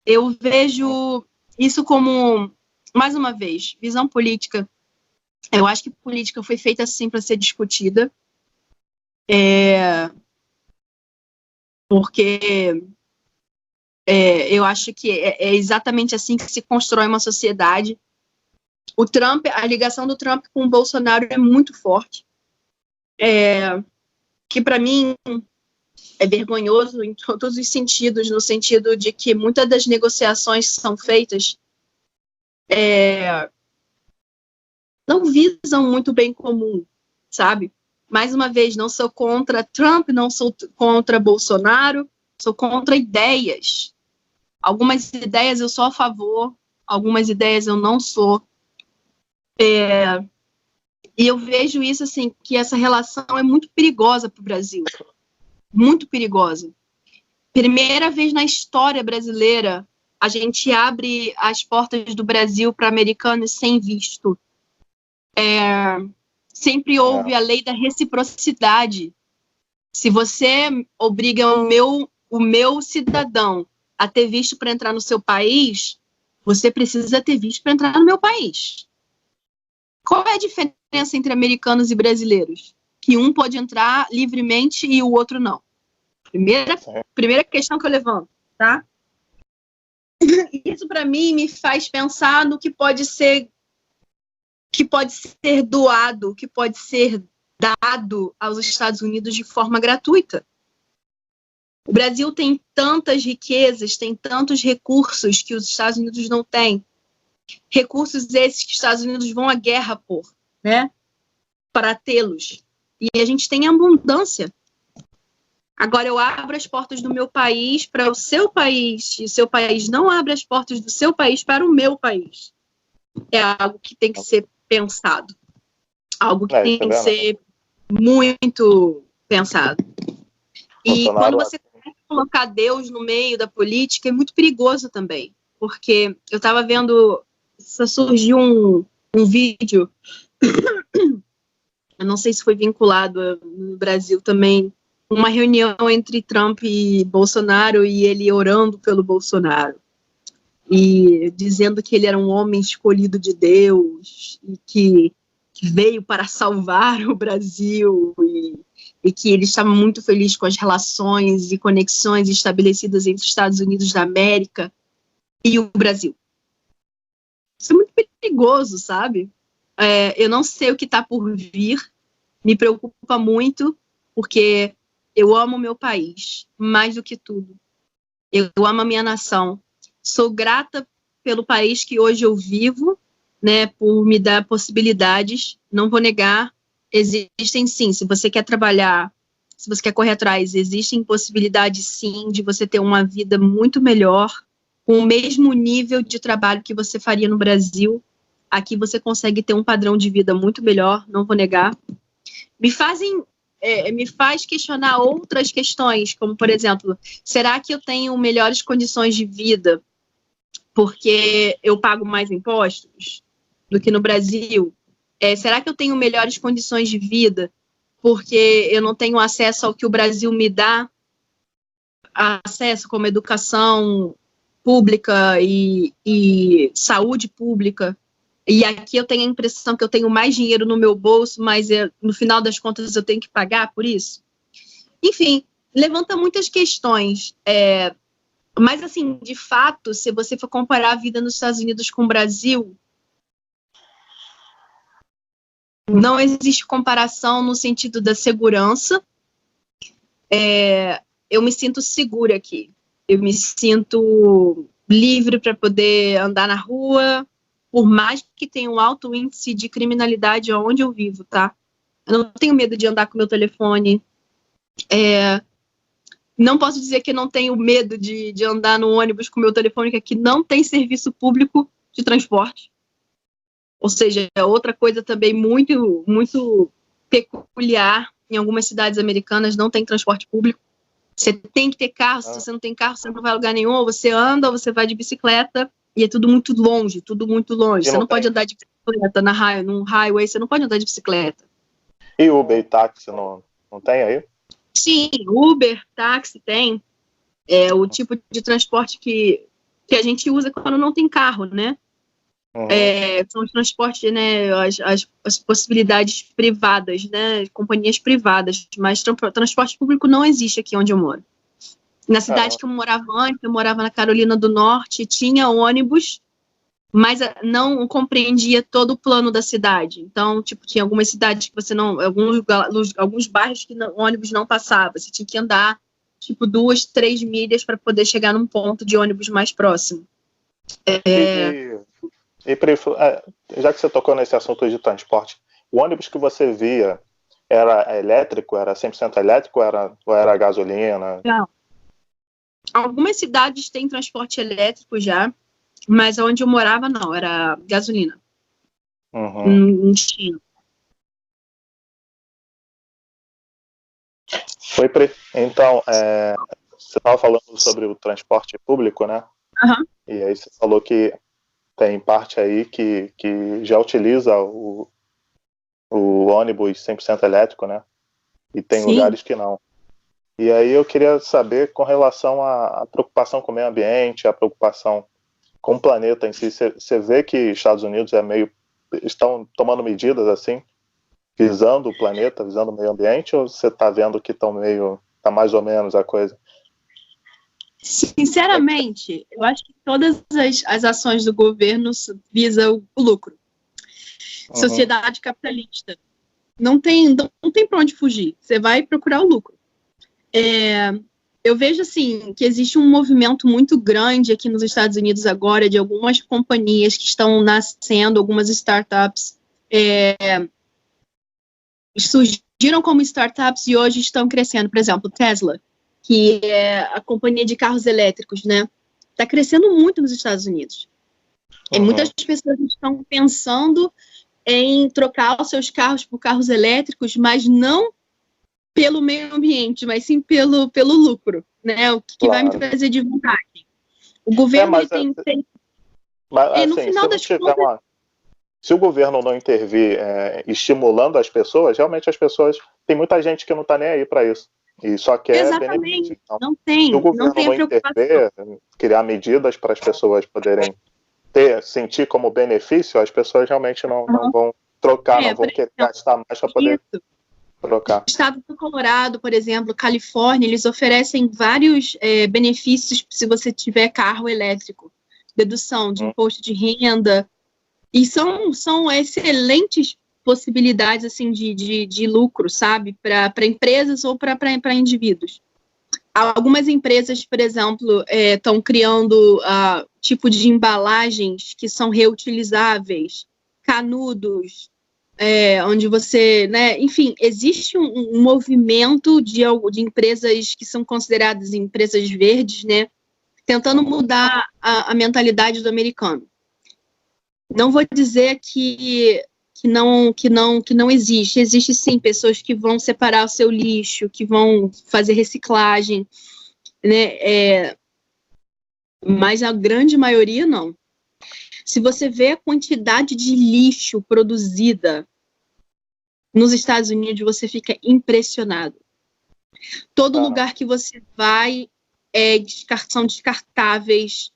Eu vejo isso como, mais uma vez, visão política. Eu acho que política foi feita, assim, para ser discutida. Porque eu acho que é exatamente assim que se constrói uma sociedade. O Trump, a ligação do Trump com o Bolsonaro é muito forte. Que para mim é vergonhoso em todos os sentidos, no sentido de que muitas das negociações que são feitas não visam muito bem comum, sabe? Mais uma vez, não sou contra Trump, não sou contra Bolsonaro, sou contra ideias. Algumas ideias eu sou a favor, algumas ideias eu não sou. E eu vejo isso, assim, que essa relação é muito perigosa para o Brasil. Muito perigosa. Primeira vez na história brasileira, a gente abre as portas do Brasil para americanos sem visto. Sempre houve a lei da reciprocidade. Se você obriga o meu cidadão a ter visto para entrar no seu país, você precisa ter visto para entrar no meu país. Qual é a diferença entre americanos e brasileiros? Que um pode entrar livremente e o outro não. Primeira questão que eu levanto, tá? Isso para mim me faz pensar no que pode ser doado, que pode ser dado aos Estados Unidos de forma gratuita. O Brasil tem tantas riquezas, tem tantos recursos que os Estados Unidos não têm. Recursos esses que os Estados Unidos vão à guerra por, né? Para tê-los. E a gente tem abundância. Agora eu abro as portas do meu país para o seu país, e o seu país não abre as portas do seu país para o meu país. É algo que tem que ser pensado. Algo que tem que ser muito pensado. E quando você colocar Deus no meio da política, é muito perigoso também. Porque eu estava vendo, surgiu um vídeo, eu não sei se foi vinculado no Brasil também, uma reunião entre Trump e Bolsonaro e ele orando pelo Bolsonaro e dizendo que ele era um homem escolhido de Deus e que veio para salvar o Brasil e que ele estava muito feliz com as relações e conexões estabelecidas entre os Estados Unidos da América e o Brasil. Isso é muito perigoso, sabe? Eu não sei o que está por vir, me preocupa muito, porque eu amo meu país, mais do que tudo. Eu amo a minha nação. Sou grata pelo país que hoje eu vivo, né, por me dar possibilidades, não vou negar, existem sim, se você quer trabalhar, se você quer correr atrás, existem possibilidades sim de você ter uma vida muito melhor, com o mesmo nível de trabalho que você faria no Brasil. Aqui você consegue ter um padrão de vida muito melhor, não vou negar. Me faz questionar outras questões, como, por exemplo, será que eu tenho melhores condições de vida porque eu pago mais impostos do que no Brasil? Será que eu tenho melhores condições de vida porque eu não tenho acesso ao que o Brasil me dá acesso, como educação pública e saúde pública? E aqui eu tenho a impressão que eu tenho mais dinheiro no meu bolso, mas no final das contas eu tenho que pagar por isso. Enfim, levanta muitas questões. Mas, assim, de fato, se você for comparar a vida nos Estados Unidos com o Brasil, não existe comparação no sentido da segurança. Eu me sinto segura aqui. Eu me sinto livre para poder andar na rua, por mais que tenha um alto índice de criminalidade onde eu vivo, tá? Eu não tenho medo de andar com meu telefone. Não posso dizer que eu não tenho medo de andar no ônibus com meu telefone, que aqui não tem serviço público de transporte. Ou seja, é outra coisa também muito, muito peculiar. Em algumas cidades americanas não tem transporte público. Você tem que ter carro. Se você não tem carro, você não vai a lugar nenhum. Ou você anda, ou você vai de bicicleta. E é tudo muito longe, tudo muito longe. Você não pode andar de bicicleta num highway, você não pode andar de bicicleta. E Uber e táxi não tem aí? Sim, Uber, táxi tem. É o tipo de transporte que a gente usa quando não tem carro, né? Uhum. São os transportes, né, as possibilidades privadas, né, companhias privadas, mas transporte público não existe aqui onde eu moro. Na cidade que eu morava antes, eu morava na Carolina do Norte, tinha ônibus, mas não compreendia todo o plano da cidade. Então, tipo, tinha algumas cidades que você não... Alguns bairros que o ônibus não passava. Você tinha que andar, tipo, 2, 3 milhas para poder chegar num ponto de ônibus mais próximo. Já que você tocou nesse assunto de transporte, o ônibus que você via era elétrico? Era 100% elétrico ou era gasolina? Não. Algumas cidades têm transporte elétrico já, mas onde eu morava não, era gasolina. Uhum. Não tinha. Então, você estava falando sobre o transporte público, né? Uhum. E aí você falou que tem parte aí que já utiliza o ônibus 100% elétrico, né? E tem Sim. lugares que não. E aí eu queria saber com relação à preocupação com o meio ambiente, a preocupação com o planeta em si. Você vê que Estados Unidos estão tomando medidas assim, visando o planeta, visando o meio ambiente, ou você está vendo que tá mais ou menos a coisa? Sinceramente, eu acho que todas as ações do governo visam o lucro. Uhum. Sociedade capitalista. Não tem para onde fugir. Você vai procurar o lucro. Eu vejo, assim, que existe um movimento muito grande aqui nos Estados Unidos agora de algumas companhias que estão nascendo, algumas startups surgiram como startups e hoje estão crescendo. Por exemplo, Tesla, que é a companhia de carros elétricos, né? Está crescendo muito nos Estados Unidos. E muitas pessoas estão pensando em trocar os seus carros por carros elétricos, mas não pelo meio ambiente, mas sim pelo lucro, né? O que vai me trazer de vantagem. O governo tem... Mas, no assim, final das contas... Se o governo não intervir estimulando as pessoas, realmente as pessoas... Tem muita gente que não está nem aí para isso. E só quer Exatamente. benefício. Então, Não tem, se o governo não tem a preocupação. intervir, criar medidas para as pessoas poderem sentir como benefício, as pessoas realmente não vão trocar, não vão querer gastar mais para poder trocar. O estado do Colorado, por exemplo, Califórnia, eles oferecem vários benefícios se você tiver carro elétrico. Dedução de imposto de renda. E são excelentes possibilidades assim, de lucro, sabe? Para empresas ou para indivíduos. Algumas empresas, por exemplo, estão criando tipo de embalagens que são reutilizáveis, canudos, onde você, né? Enfim, existe um movimento de empresas que são consideradas empresas verdes, né? Tentando mudar a mentalidade do americano. Não vou dizer que não existe. Existe sim pessoas que vão separar o seu lixo, que vão fazer reciclagem, né? Mas a grande maioria não. Se você vê a quantidade de lixo produzida nos Estados Unidos, você fica impressionado. Todo lugar que você vai são descartáveis.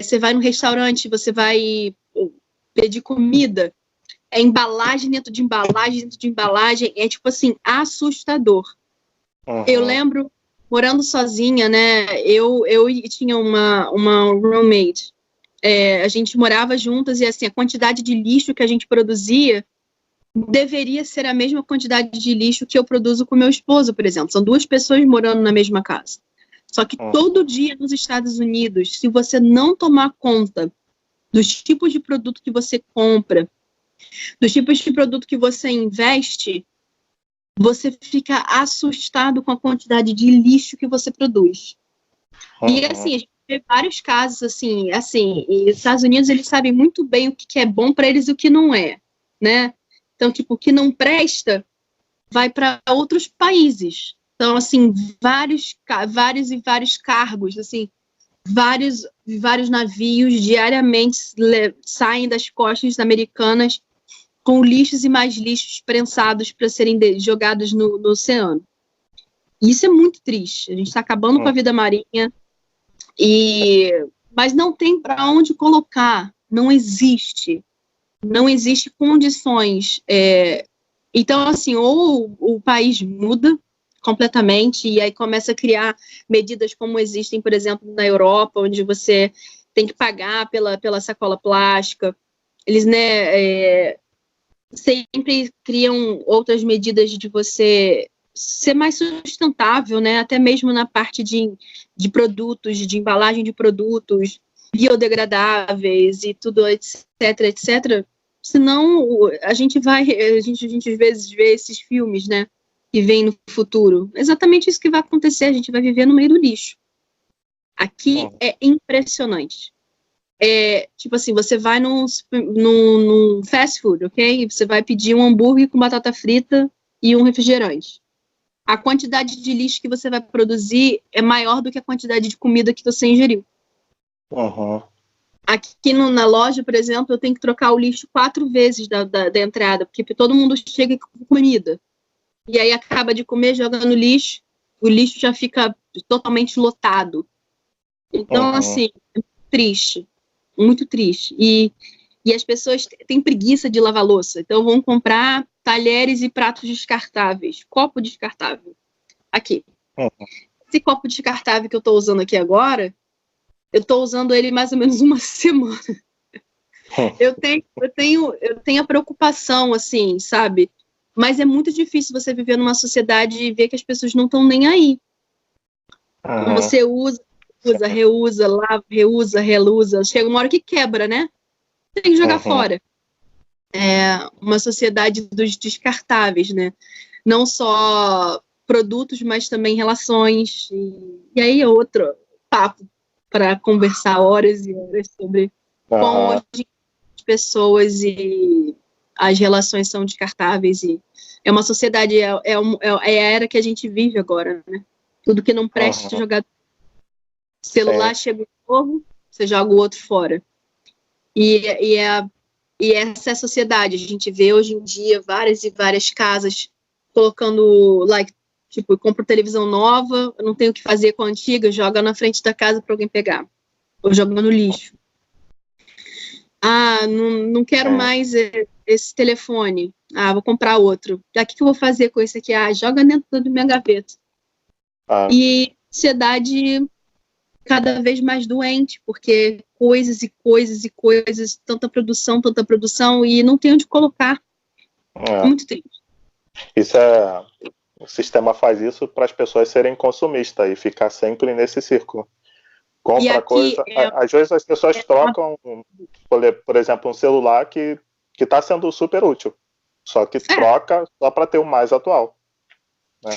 Você vai num restaurante, você vai pedir comida, embalagem dentro de embalagem dentro de embalagem, tipo assim, assustador. Eu lembro, morando sozinha, né, eu tinha uma roommate, a gente morava juntas e assim, a quantidade de lixo que a gente produzia deveria ser a mesma quantidade de lixo que eu produzo com meu esposo, por exemplo. São duas pessoas morando na mesma casa. Só que todo dia nos Estados Unidos, se você não tomar conta dos tipos de produto que você compra, dos tipos de produto que você investe, você fica assustado com a quantidade de lixo que você produz. E assim, a gente vê vários casos assim, e os Estados Unidos, eles sabem muito bem o que é bom para eles e o que não é, né? Então, tipo, o que não presta vai para outros países. Então, assim, vários cargos, assim, vários navios diariamente saem das costas americanas com lixos e mais lixos prensados para serem jogados no oceano. E isso é muito triste. A gente está acabando com a vida marinha, mas não tem para onde colocar. Não existe condições. Então, assim, ou o país muda completamente e aí começa a criar medidas como existem, por exemplo, na Europa, onde você tem que pagar pela sacola plástica. Eles, né, sempre criam outras medidas de você ser mais sustentável, né, até mesmo na parte de produtos, de embalagem de produtos biodegradáveis e tudo, etc, etc. Senão a gente às vezes vê esses filmes, né, que vem no futuro. Exatamente isso que vai acontecer, a gente vai viver no meio do lixo. Aqui é impressionante. Tipo assim, você vai num fast food, ok? Você vai pedir um hambúrguer com batata frita e um refrigerante. A quantidade de lixo que você vai produzir é maior do que a quantidade de comida que você ingeriu. Aqui na loja, por exemplo, eu tenho que trocar o lixo 4 vezes da entrada, porque todo mundo chega com comida. E aí acaba de comer, joga no lixo, o lixo já fica totalmente lotado. Então, assim, é triste, muito triste. E as pessoas têm preguiça de lavar louça, então vão comprar talheres e pratos descartáveis, copo descartável. Aqui. Esse copo descartável que eu estou usando aqui agora, eu estou usando ele mais ou menos uma semana. Eu tenho a preocupação, assim, sabe? Mas é muito difícil você viver numa sociedade e ver que as pessoas não estão nem aí. Você usa, reusa, lava, reusa. Chega uma hora que quebra, né? Tem que jogar fora. É uma sociedade dos descartáveis, né? Não só produtos, mas também relações. E aí é outro papo para conversar horas e horas sobre como hoje as pessoas e as relações são descartáveis. E é uma sociedade, é a era que a gente vive agora, né? Tudo que não presta jogado. Celular chega um novo, você joga o outro fora. E essa é a sociedade. A gente vê hoje em dia várias e várias casas colocando Tipo, eu compro televisão nova, eu não tenho o que fazer com a antiga, joga na frente da casa para alguém pegar. Ou joga no lixo. Ah, não quero mais esse telefone. Ah, vou comprar outro. O que eu vou fazer com esse aqui? Ah, joga dentro da minha gaveta. E sociedade cada vez mais doente, porque coisas e coisas e coisas, tanta produção, e não tem onde colocar. Muito triste. O sistema faz isso para as pessoas serem consumistas e ficar sempre nesse círculo. Compra aqui, coisa. Às vezes as pessoas trocam, por exemplo, um celular que está sendo super útil. Só que troca só para ter o mais atual. Né?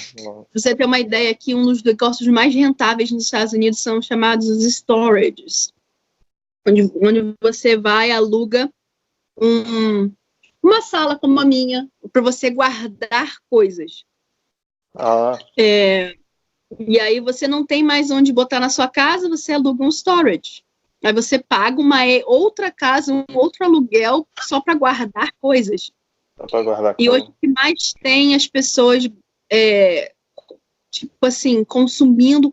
Você tem uma ideia aqui, um dos negócios mais rentáveis nos Estados Unidos são chamados os storages. Onde você vai, aluga uma sala como a minha, para você guardar coisas. E aí você não tem mais onde botar na sua casa, você aluga um storage. Aí você paga uma outra casa, um outro aluguel só para guardar coisas. E hoje o que mais tem as pessoas, tipo assim, consumindo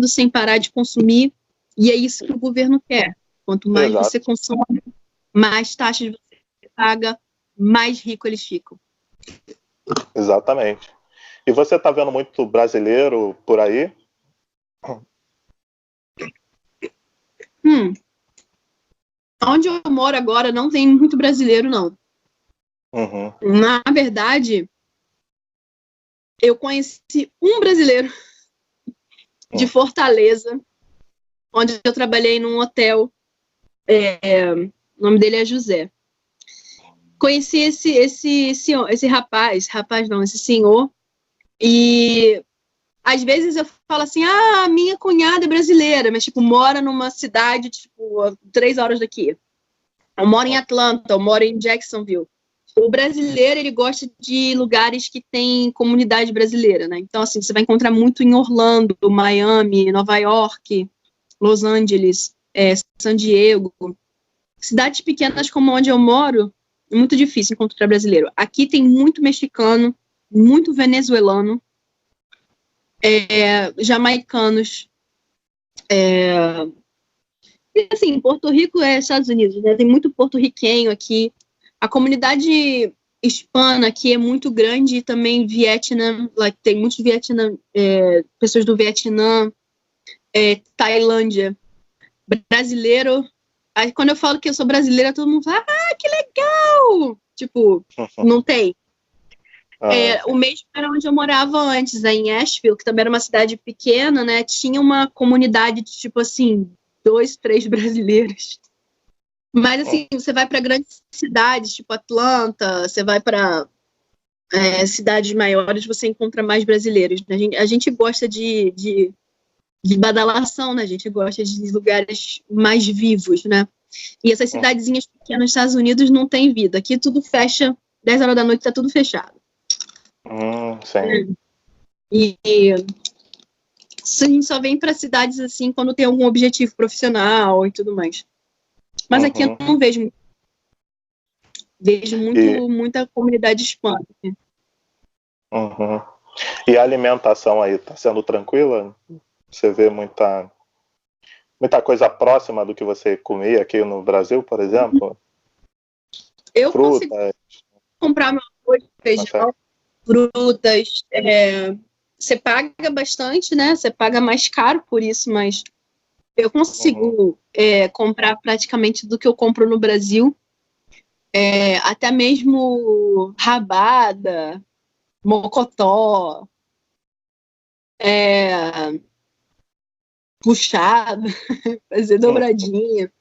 sem parar de consumir. E é isso que o governo quer. Quanto mais você consome, mais taxas você paga, mais rico eles ficam. Exatamente. E você está vendo muito brasileiro por aí? Onde eu moro agora não tem muito brasileiro, não. Na verdade, eu conheci um brasileiro de Fortaleza, onde eu trabalhei num hotel. O nome dele é José. Conheci esse senhor, e às vezes eu falo assim, minha cunhada é brasileira, mas tipo, mora numa cidade, tipo, 3 horas daqui. Eu moro em Atlanta, eu moro em Jacksonville. O brasileiro, ele gosta de lugares que tem comunidade brasileira, né? Então, assim, você vai encontrar muito em Orlando, Miami, Nova York, Los Angeles, San Diego. Cidades pequenas como onde eu moro, é muito difícil encontrar brasileiro. Aqui tem muito mexicano, muito venezuelano, jamaicanos. E assim, Porto Rico é Estados Unidos, né? Tem muito porto-riquenho aqui. A comunidade hispana aqui é muito grande, e também Vietnã, tem muitos pessoas do Vietnã, Tailândia. Brasileiro. Aí, quando eu falo que eu sou brasileira, todo mundo fala, que legal! Tipo, não tem. O mesmo era onde eu morava antes, em Asheville, que também era uma cidade pequena, né? Tinha uma comunidade de, tipo assim, 2, 3 brasileiros. Mas, assim, você vai para grandes cidades, tipo Atlanta, você vai para cidades maiores, você encontra mais brasileiros. A gente gosta de badalação, né? A gente gosta de lugares mais vivos, né? E essas cidadezinhas pequenas nos Estados Unidos não tem vida. Aqui tudo fecha, 10 horas da noite tá tudo fechado. Sim. E a gente só vem para cidades assim quando tem algum objetivo profissional e tudo mais. Mas aqui eu não vejo. Vejo muita comunidade hispana. E a alimentação aí, tá sendo tranquila? Você vê muita coisa próxima do que você comia aqui no Brasil, por exemplo? Eu consigo comprar meu arroz, feijão, frutas. Você paga bastante, né? Você paga mais caro por isso, mas eu consigo comprar praticamente do que eu compro no Brasil. Até mesmo rabada, mocotó, puxado, fazer dobradinha.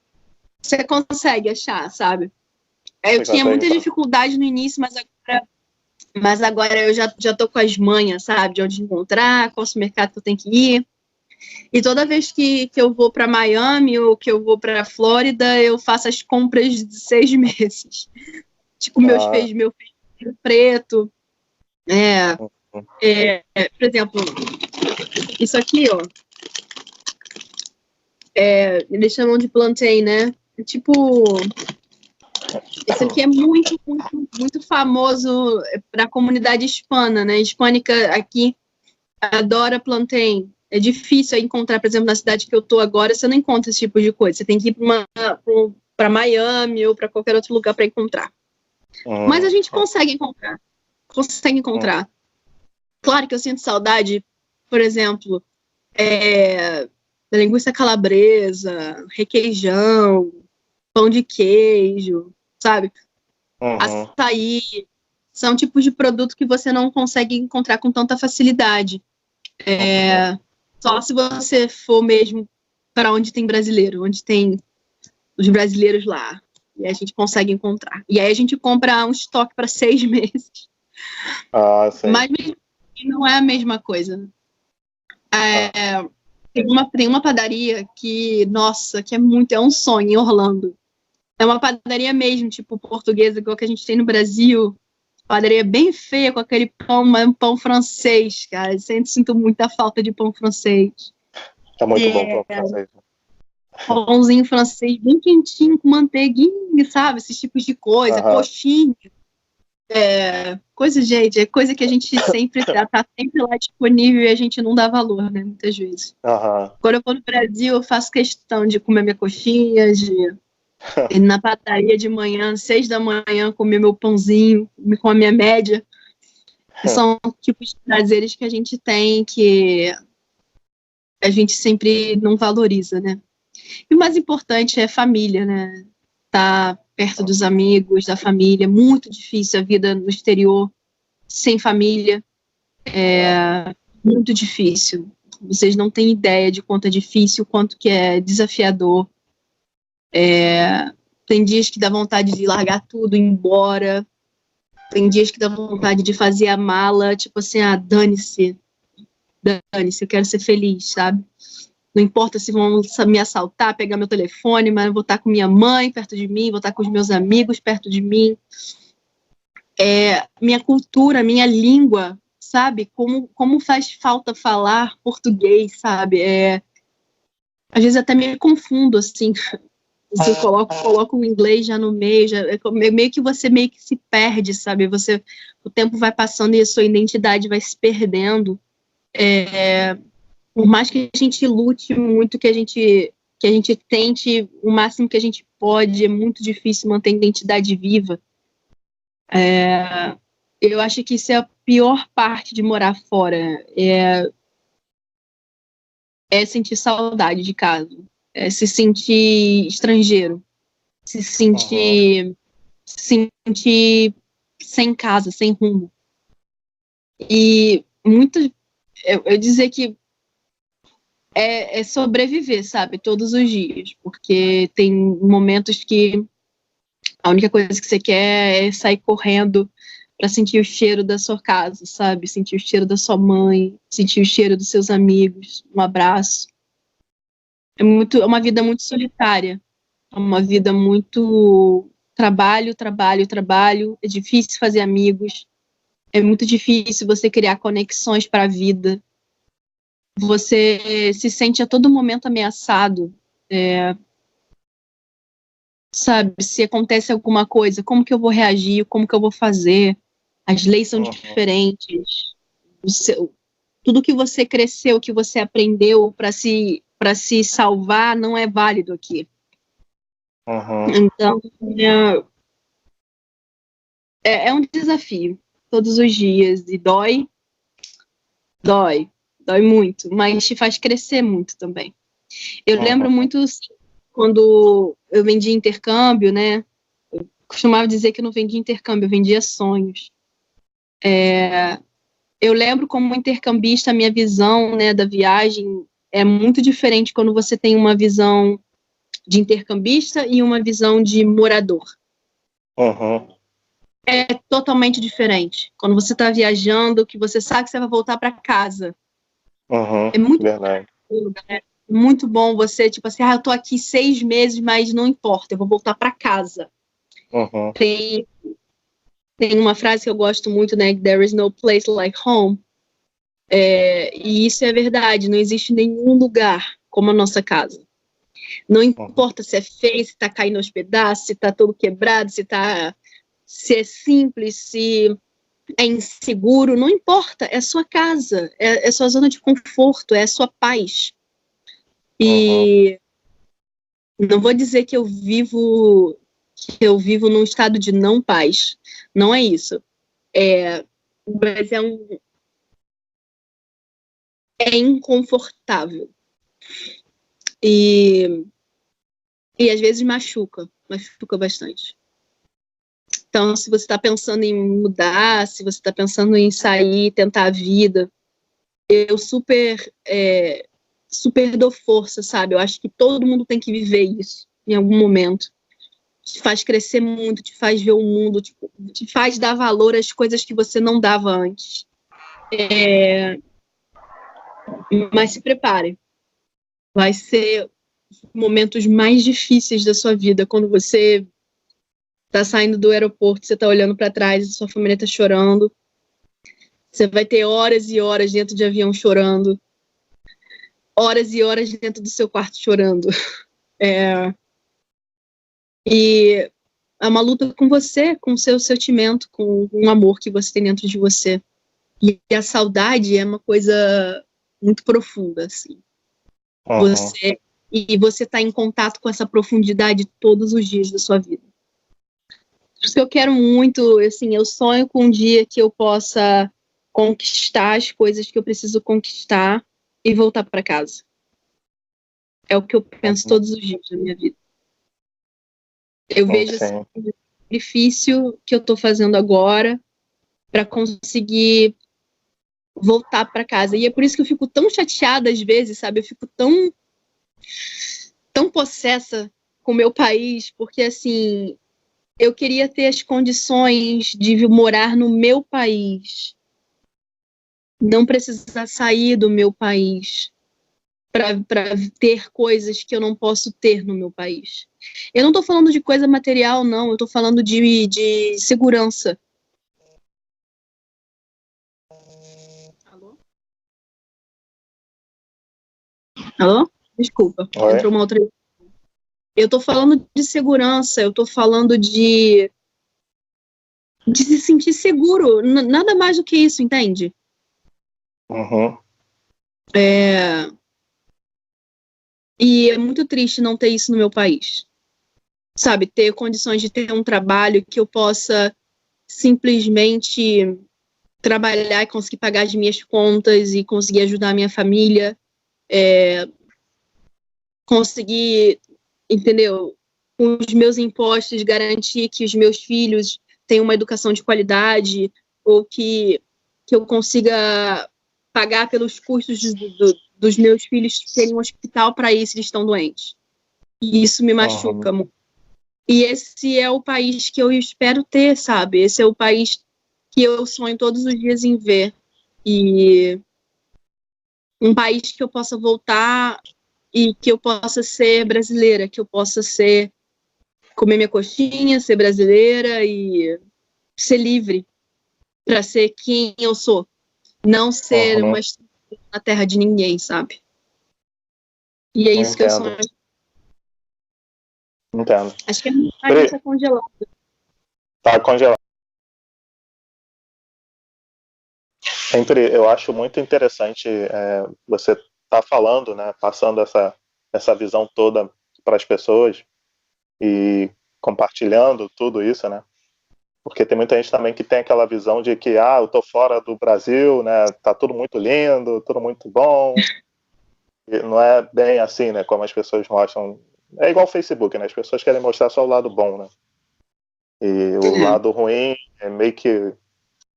Você consegue achar, sabe? Eu tinha muita dificuldade no início, mas agora eu já tô com as manhas, sabe? De onde encontrar, qual supermercado que eu tenho que ir. E toda vez que eu vou para Miami ou que eu vou para Flórida, eu faço as compras de 6 meses. Tipo, meu feijão preto. Por exemplo, isso aqui, ó. Eles chamam de plantain, né? É tipo Esse aqui é muito, muito, muito famoso para a comunidade hispana, né? Hispânica aqui adora plantain. É difícil encontrar, por exemplo, na cidade que eu tô agora, você não encontra esse tipo de coisa. Você tem que ir para Miami ou para qualquer outro lugar para encontrar. Mas a gente consegue encontrar. Consegue encontrar. Claro que eu sinto saudade, por exemplo, da linguiça calabresa, requeijão, pão de queijo, sabe? Açaí. São tipos de produto que você não consegue encontrar com tanta facilidade. Só se você for mesmo para onde tem brasileiro, onde tem os brasileiros lá. E a gente consegue encontrar. E aí a gente compra um estoque para 6 meses. Sim. Mas não é a mesma coisa. Tem uma padaria que, nossa, que é um sonho em Orlando. É uma padaria mesmo, tipo portuguesa, igual que a gente tem no Brasil. Padaria bem feia, com aquele pão francês, cara. Eu sempre sinto muita falta de pão francês. É muito bom pão francês. Pãozinho francês bem quentinho, com manteiguinha, sabe? Esses tipos de coisa, coxinha. Gente, é coisa que a gente sempre tá sempre lá disponível e a gente não dá valor, né? Muitas vezes. Quando eu vou no Brasil, eu faço questão de comer minha coxinha, de ir na padaria de manhã, 6 da manhã, comer meu pãozinho, com a minha média. São tipos de prazeres que a gente tem que a gente sempre não valoriza, né? E o mais importante é família, né? Tá perto dos amigos, da família. Muito difícil a vida no exterior sem família. É muito difícil. Vocês não têm ideia de quanto é difícil, quanto que é desafiador. Tem dias que dá vontade de largar tudo, ir embora. Tem dias que dá vontade de fazer a mala, tipo assim, dane-se, eu quero ser feliz, sabe? Não importa se vão me assaltar, pegar meu telefone, mas eu vou estar com minha mãe perto de mim, vou estar com os meus amigos perto de mim. Minha cultura, minha língua, sabe? Como faz falta falar português, sabe? Às vezes até me confundo, assim. Se eu coloco o inglês já no meio, meio que você meio que se perde, sabe? O tempo vai passando e a sua identidade vai se perdendo. Por mais que a gente lute muito, que a gente tente o máximo que a gente pode, é muito difícil manter a identidade viva. Eu acho que isso é a pior parte de morar fora. Sentir saudade de casa. Se sentir estrangeiro. Se sentir sem casa, sem rumo. E eu dizer que sobreviver, sabe, todos os dias, porque tem momentos que a única coisa que você quer é sair correndo para sentir o cheiro da sua casa, sabe, sentir o cheiro da sua mãe, sentir o cheiro dos seus amigos, um abraço. É uma vida muito solitária, é uma vida muito trabalho, é difícil fazer amigos, é muito difícil você criar conexões para a vida. Você se sente a todo momento ameaçado. Sabe, se acontece alguma coisa, como que eu vou reagir, como que eu vou fazer? As leis são diferentes. Tudo que você cresceu, que você aprendeu para se salvar, não é válido aqui. Então, é um desafio, todos os dias. E dói muito, mas te faz crescer muito também. Eu lembro muito quando eu vendia intercâmbio, né? Eu costumava dizer que eu não vendia intercâmbio, eu vendia sonhos. Eu lembro como intercambista, a minha visão, né, da viagem é muito diferente quando você tem uma visão de intercambista e uma visão de morador. É totalmente diferente. Quando você está viajando, que você sabe que você vai voltar para casa. É muito verdade. Muito bom você, tipo assim, eu tô aqui 6 meses, mas não importa, eu vou voltar para casa. Tem uma frase que eu gosto muito, né? There is no place like home. E isso é verdade, não existe nenhum lugar como a nossa casa. Não importa se é feio, se tá caindo aos pedaços, se tá todo quebrado, se é simples, se é inseguro, não importa, é sua casa, é sua zona de conforto, é sua paz. E não vou dizer que eu vivo num estado de não paz, não é isso. Mas é inconfortável. E às vezes machuca bastante. Então, se você está pensando em mudar, se você está pensando em sair, tentar a vida, eu super dou força, sabe? Eu acho que todo mundo tem que viver isso em algum momento. Te faz crescer muito, te faz ver o mundo, te faz dar valor às coisas que você não dava antes. Mas se prepare. Vai ser os momentos mais difíceis da sua vida, quando você tá saindo do aeroporto, você tá olhando para trás, sua família tá chorando. Você vai ter horas e horas dentro de avião chorando. Horas e horas dentro do seu quarto chorando. E é uma luta com você, com o seu sentimento, com o amor que você tem dentro de você. E a saudade é uma coisa muito profunda, assim. Você tá em contato com essa profundidade todos os dias da sua vida. Por isso que eu quero muito, assim, eu sonho com um dia que eu possa conquistar as coisas que eu preciso conquistar e voltar para casa. É o que eu penso todos os dias da minha vida. Eu vejo assim, o sacrifício que eu estou fazendo agora para conseguir voltar para casa. E é por isso que eu fico tão chateada às vezes, sabe? Eu fico tão possessa com o meu país, porque assim, eu queria ter as condições de morar no meu país, não precisar sair do meu país para ter coisas que eu não posso ter no meu país. Eu não estou falando de coisa material, não. Eu estou falando de segurança. Alô? Alô? Desculpa. Oi? Entrou uma outra. Eu estou falando de segurança. Eu estou falando de se sentir seguro. Nada mais do que isso, entende? E é muito triste não ter isso no meu país. Sabe, ter condições de ter um trabalho que eu possa simplesmente trabalhar e conseguir pagar as minhas contas e conseguir ajudar a minha família, conseguir, entendeu, com os meus impostos, garantir que os meus filhos tenham uma educação de qualidade, ou que eu consiga pagar pelos custos dos meus filhos terem um hospital para ir se eles estão doentes. E isso me machuca muito. E esse é o país que eu espero ter, sabe? Esse é o país que eu sonho todos os dias em ver. E um país que eu possa voltar e que eu possa ser brasileira, que eu possa comer minha coxinha, ser brasileira e ser livre para ser quem eu sou. Não ser uma estrela na terra de ninguém, sabe? E é isso que eu sonho. Entendo. Acho que a minha imagem está congelada. Tá congelado. Eu acho muito interessante você tá falando, né, passando essa visão toda para as pessoas e compartilhando tudo isso, né? Porque tem muita gente também que tem aquela visão de que eu tô fora do Brasil, né? Tá tudo muito lindo, tudo muito bom. E não é bem assim, né? Como as pessoas mostram. É igual o Facebook, né? As pessoas querem mostrar só o lado bom, né? E o lado ruim é meio que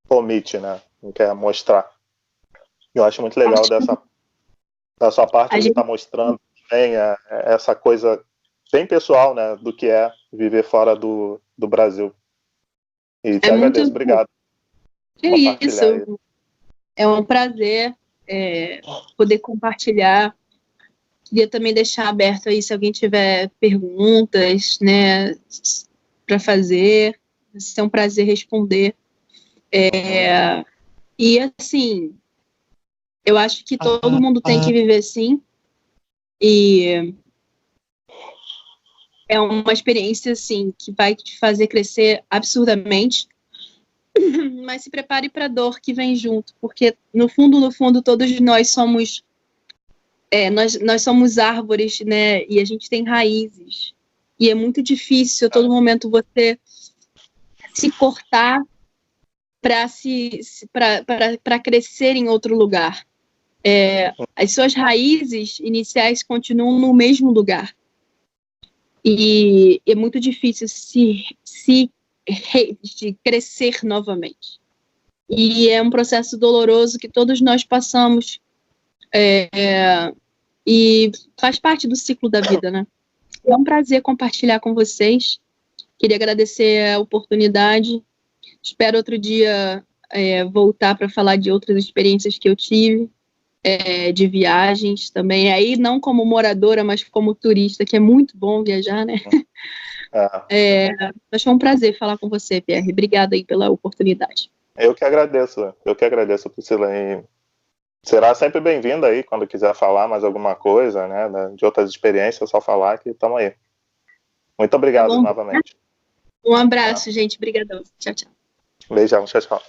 omite, né? Não quer mostrar. Eu acho muito legal da sua parte de estar mostrando também essa coisa bem pessoal, né? Do que é viver fora do Brasil. E te agradeço, obrigado. Que isso. É um prazer poder compartilhar. Queria também deixar aberto aí se alguém tiver perguntas, né, para fazer. Vai ser um prazer responder. E assim, eu acho que todo mundo tem que viver sim. E é uma experiência, assim, que vai te fazer crescer absurdamente, mas se prepare para a dor que vem junto, porque no fundo, todos nós somos nós somos árvores, né? E a gente tem raízes. E é muito difícil a todo momento você se cortar para crescer em outro lugar. As suas raízes iniciais continuam no mesmo lugar. E é muito difícil de crescer novamente. E é um processo doloroso que todos nós passamos, e faz parte do ciclo da vida, né? É um prazer compartilhar com vocês. Queria agradecer a oportunidade. Espero outro dia voltar para falar de outras experiências que eu tive, de viagens também. Aí não como moradora, mas como turista, que é muito bom viajar, né? Mas foi um prazer falar com você, Pierre. Obrigada aí pela oportunidade. Eu que agradeço, Priscila. E será sempre bem-vinda aí quando quiser falar mais alguma coisa, né? De outras experiências, é só falar que estamos aí. Muito obrigado novamente. Um abraço, gente. Obrigadão. Tchau, tchau. Beijão, tchau, tchau.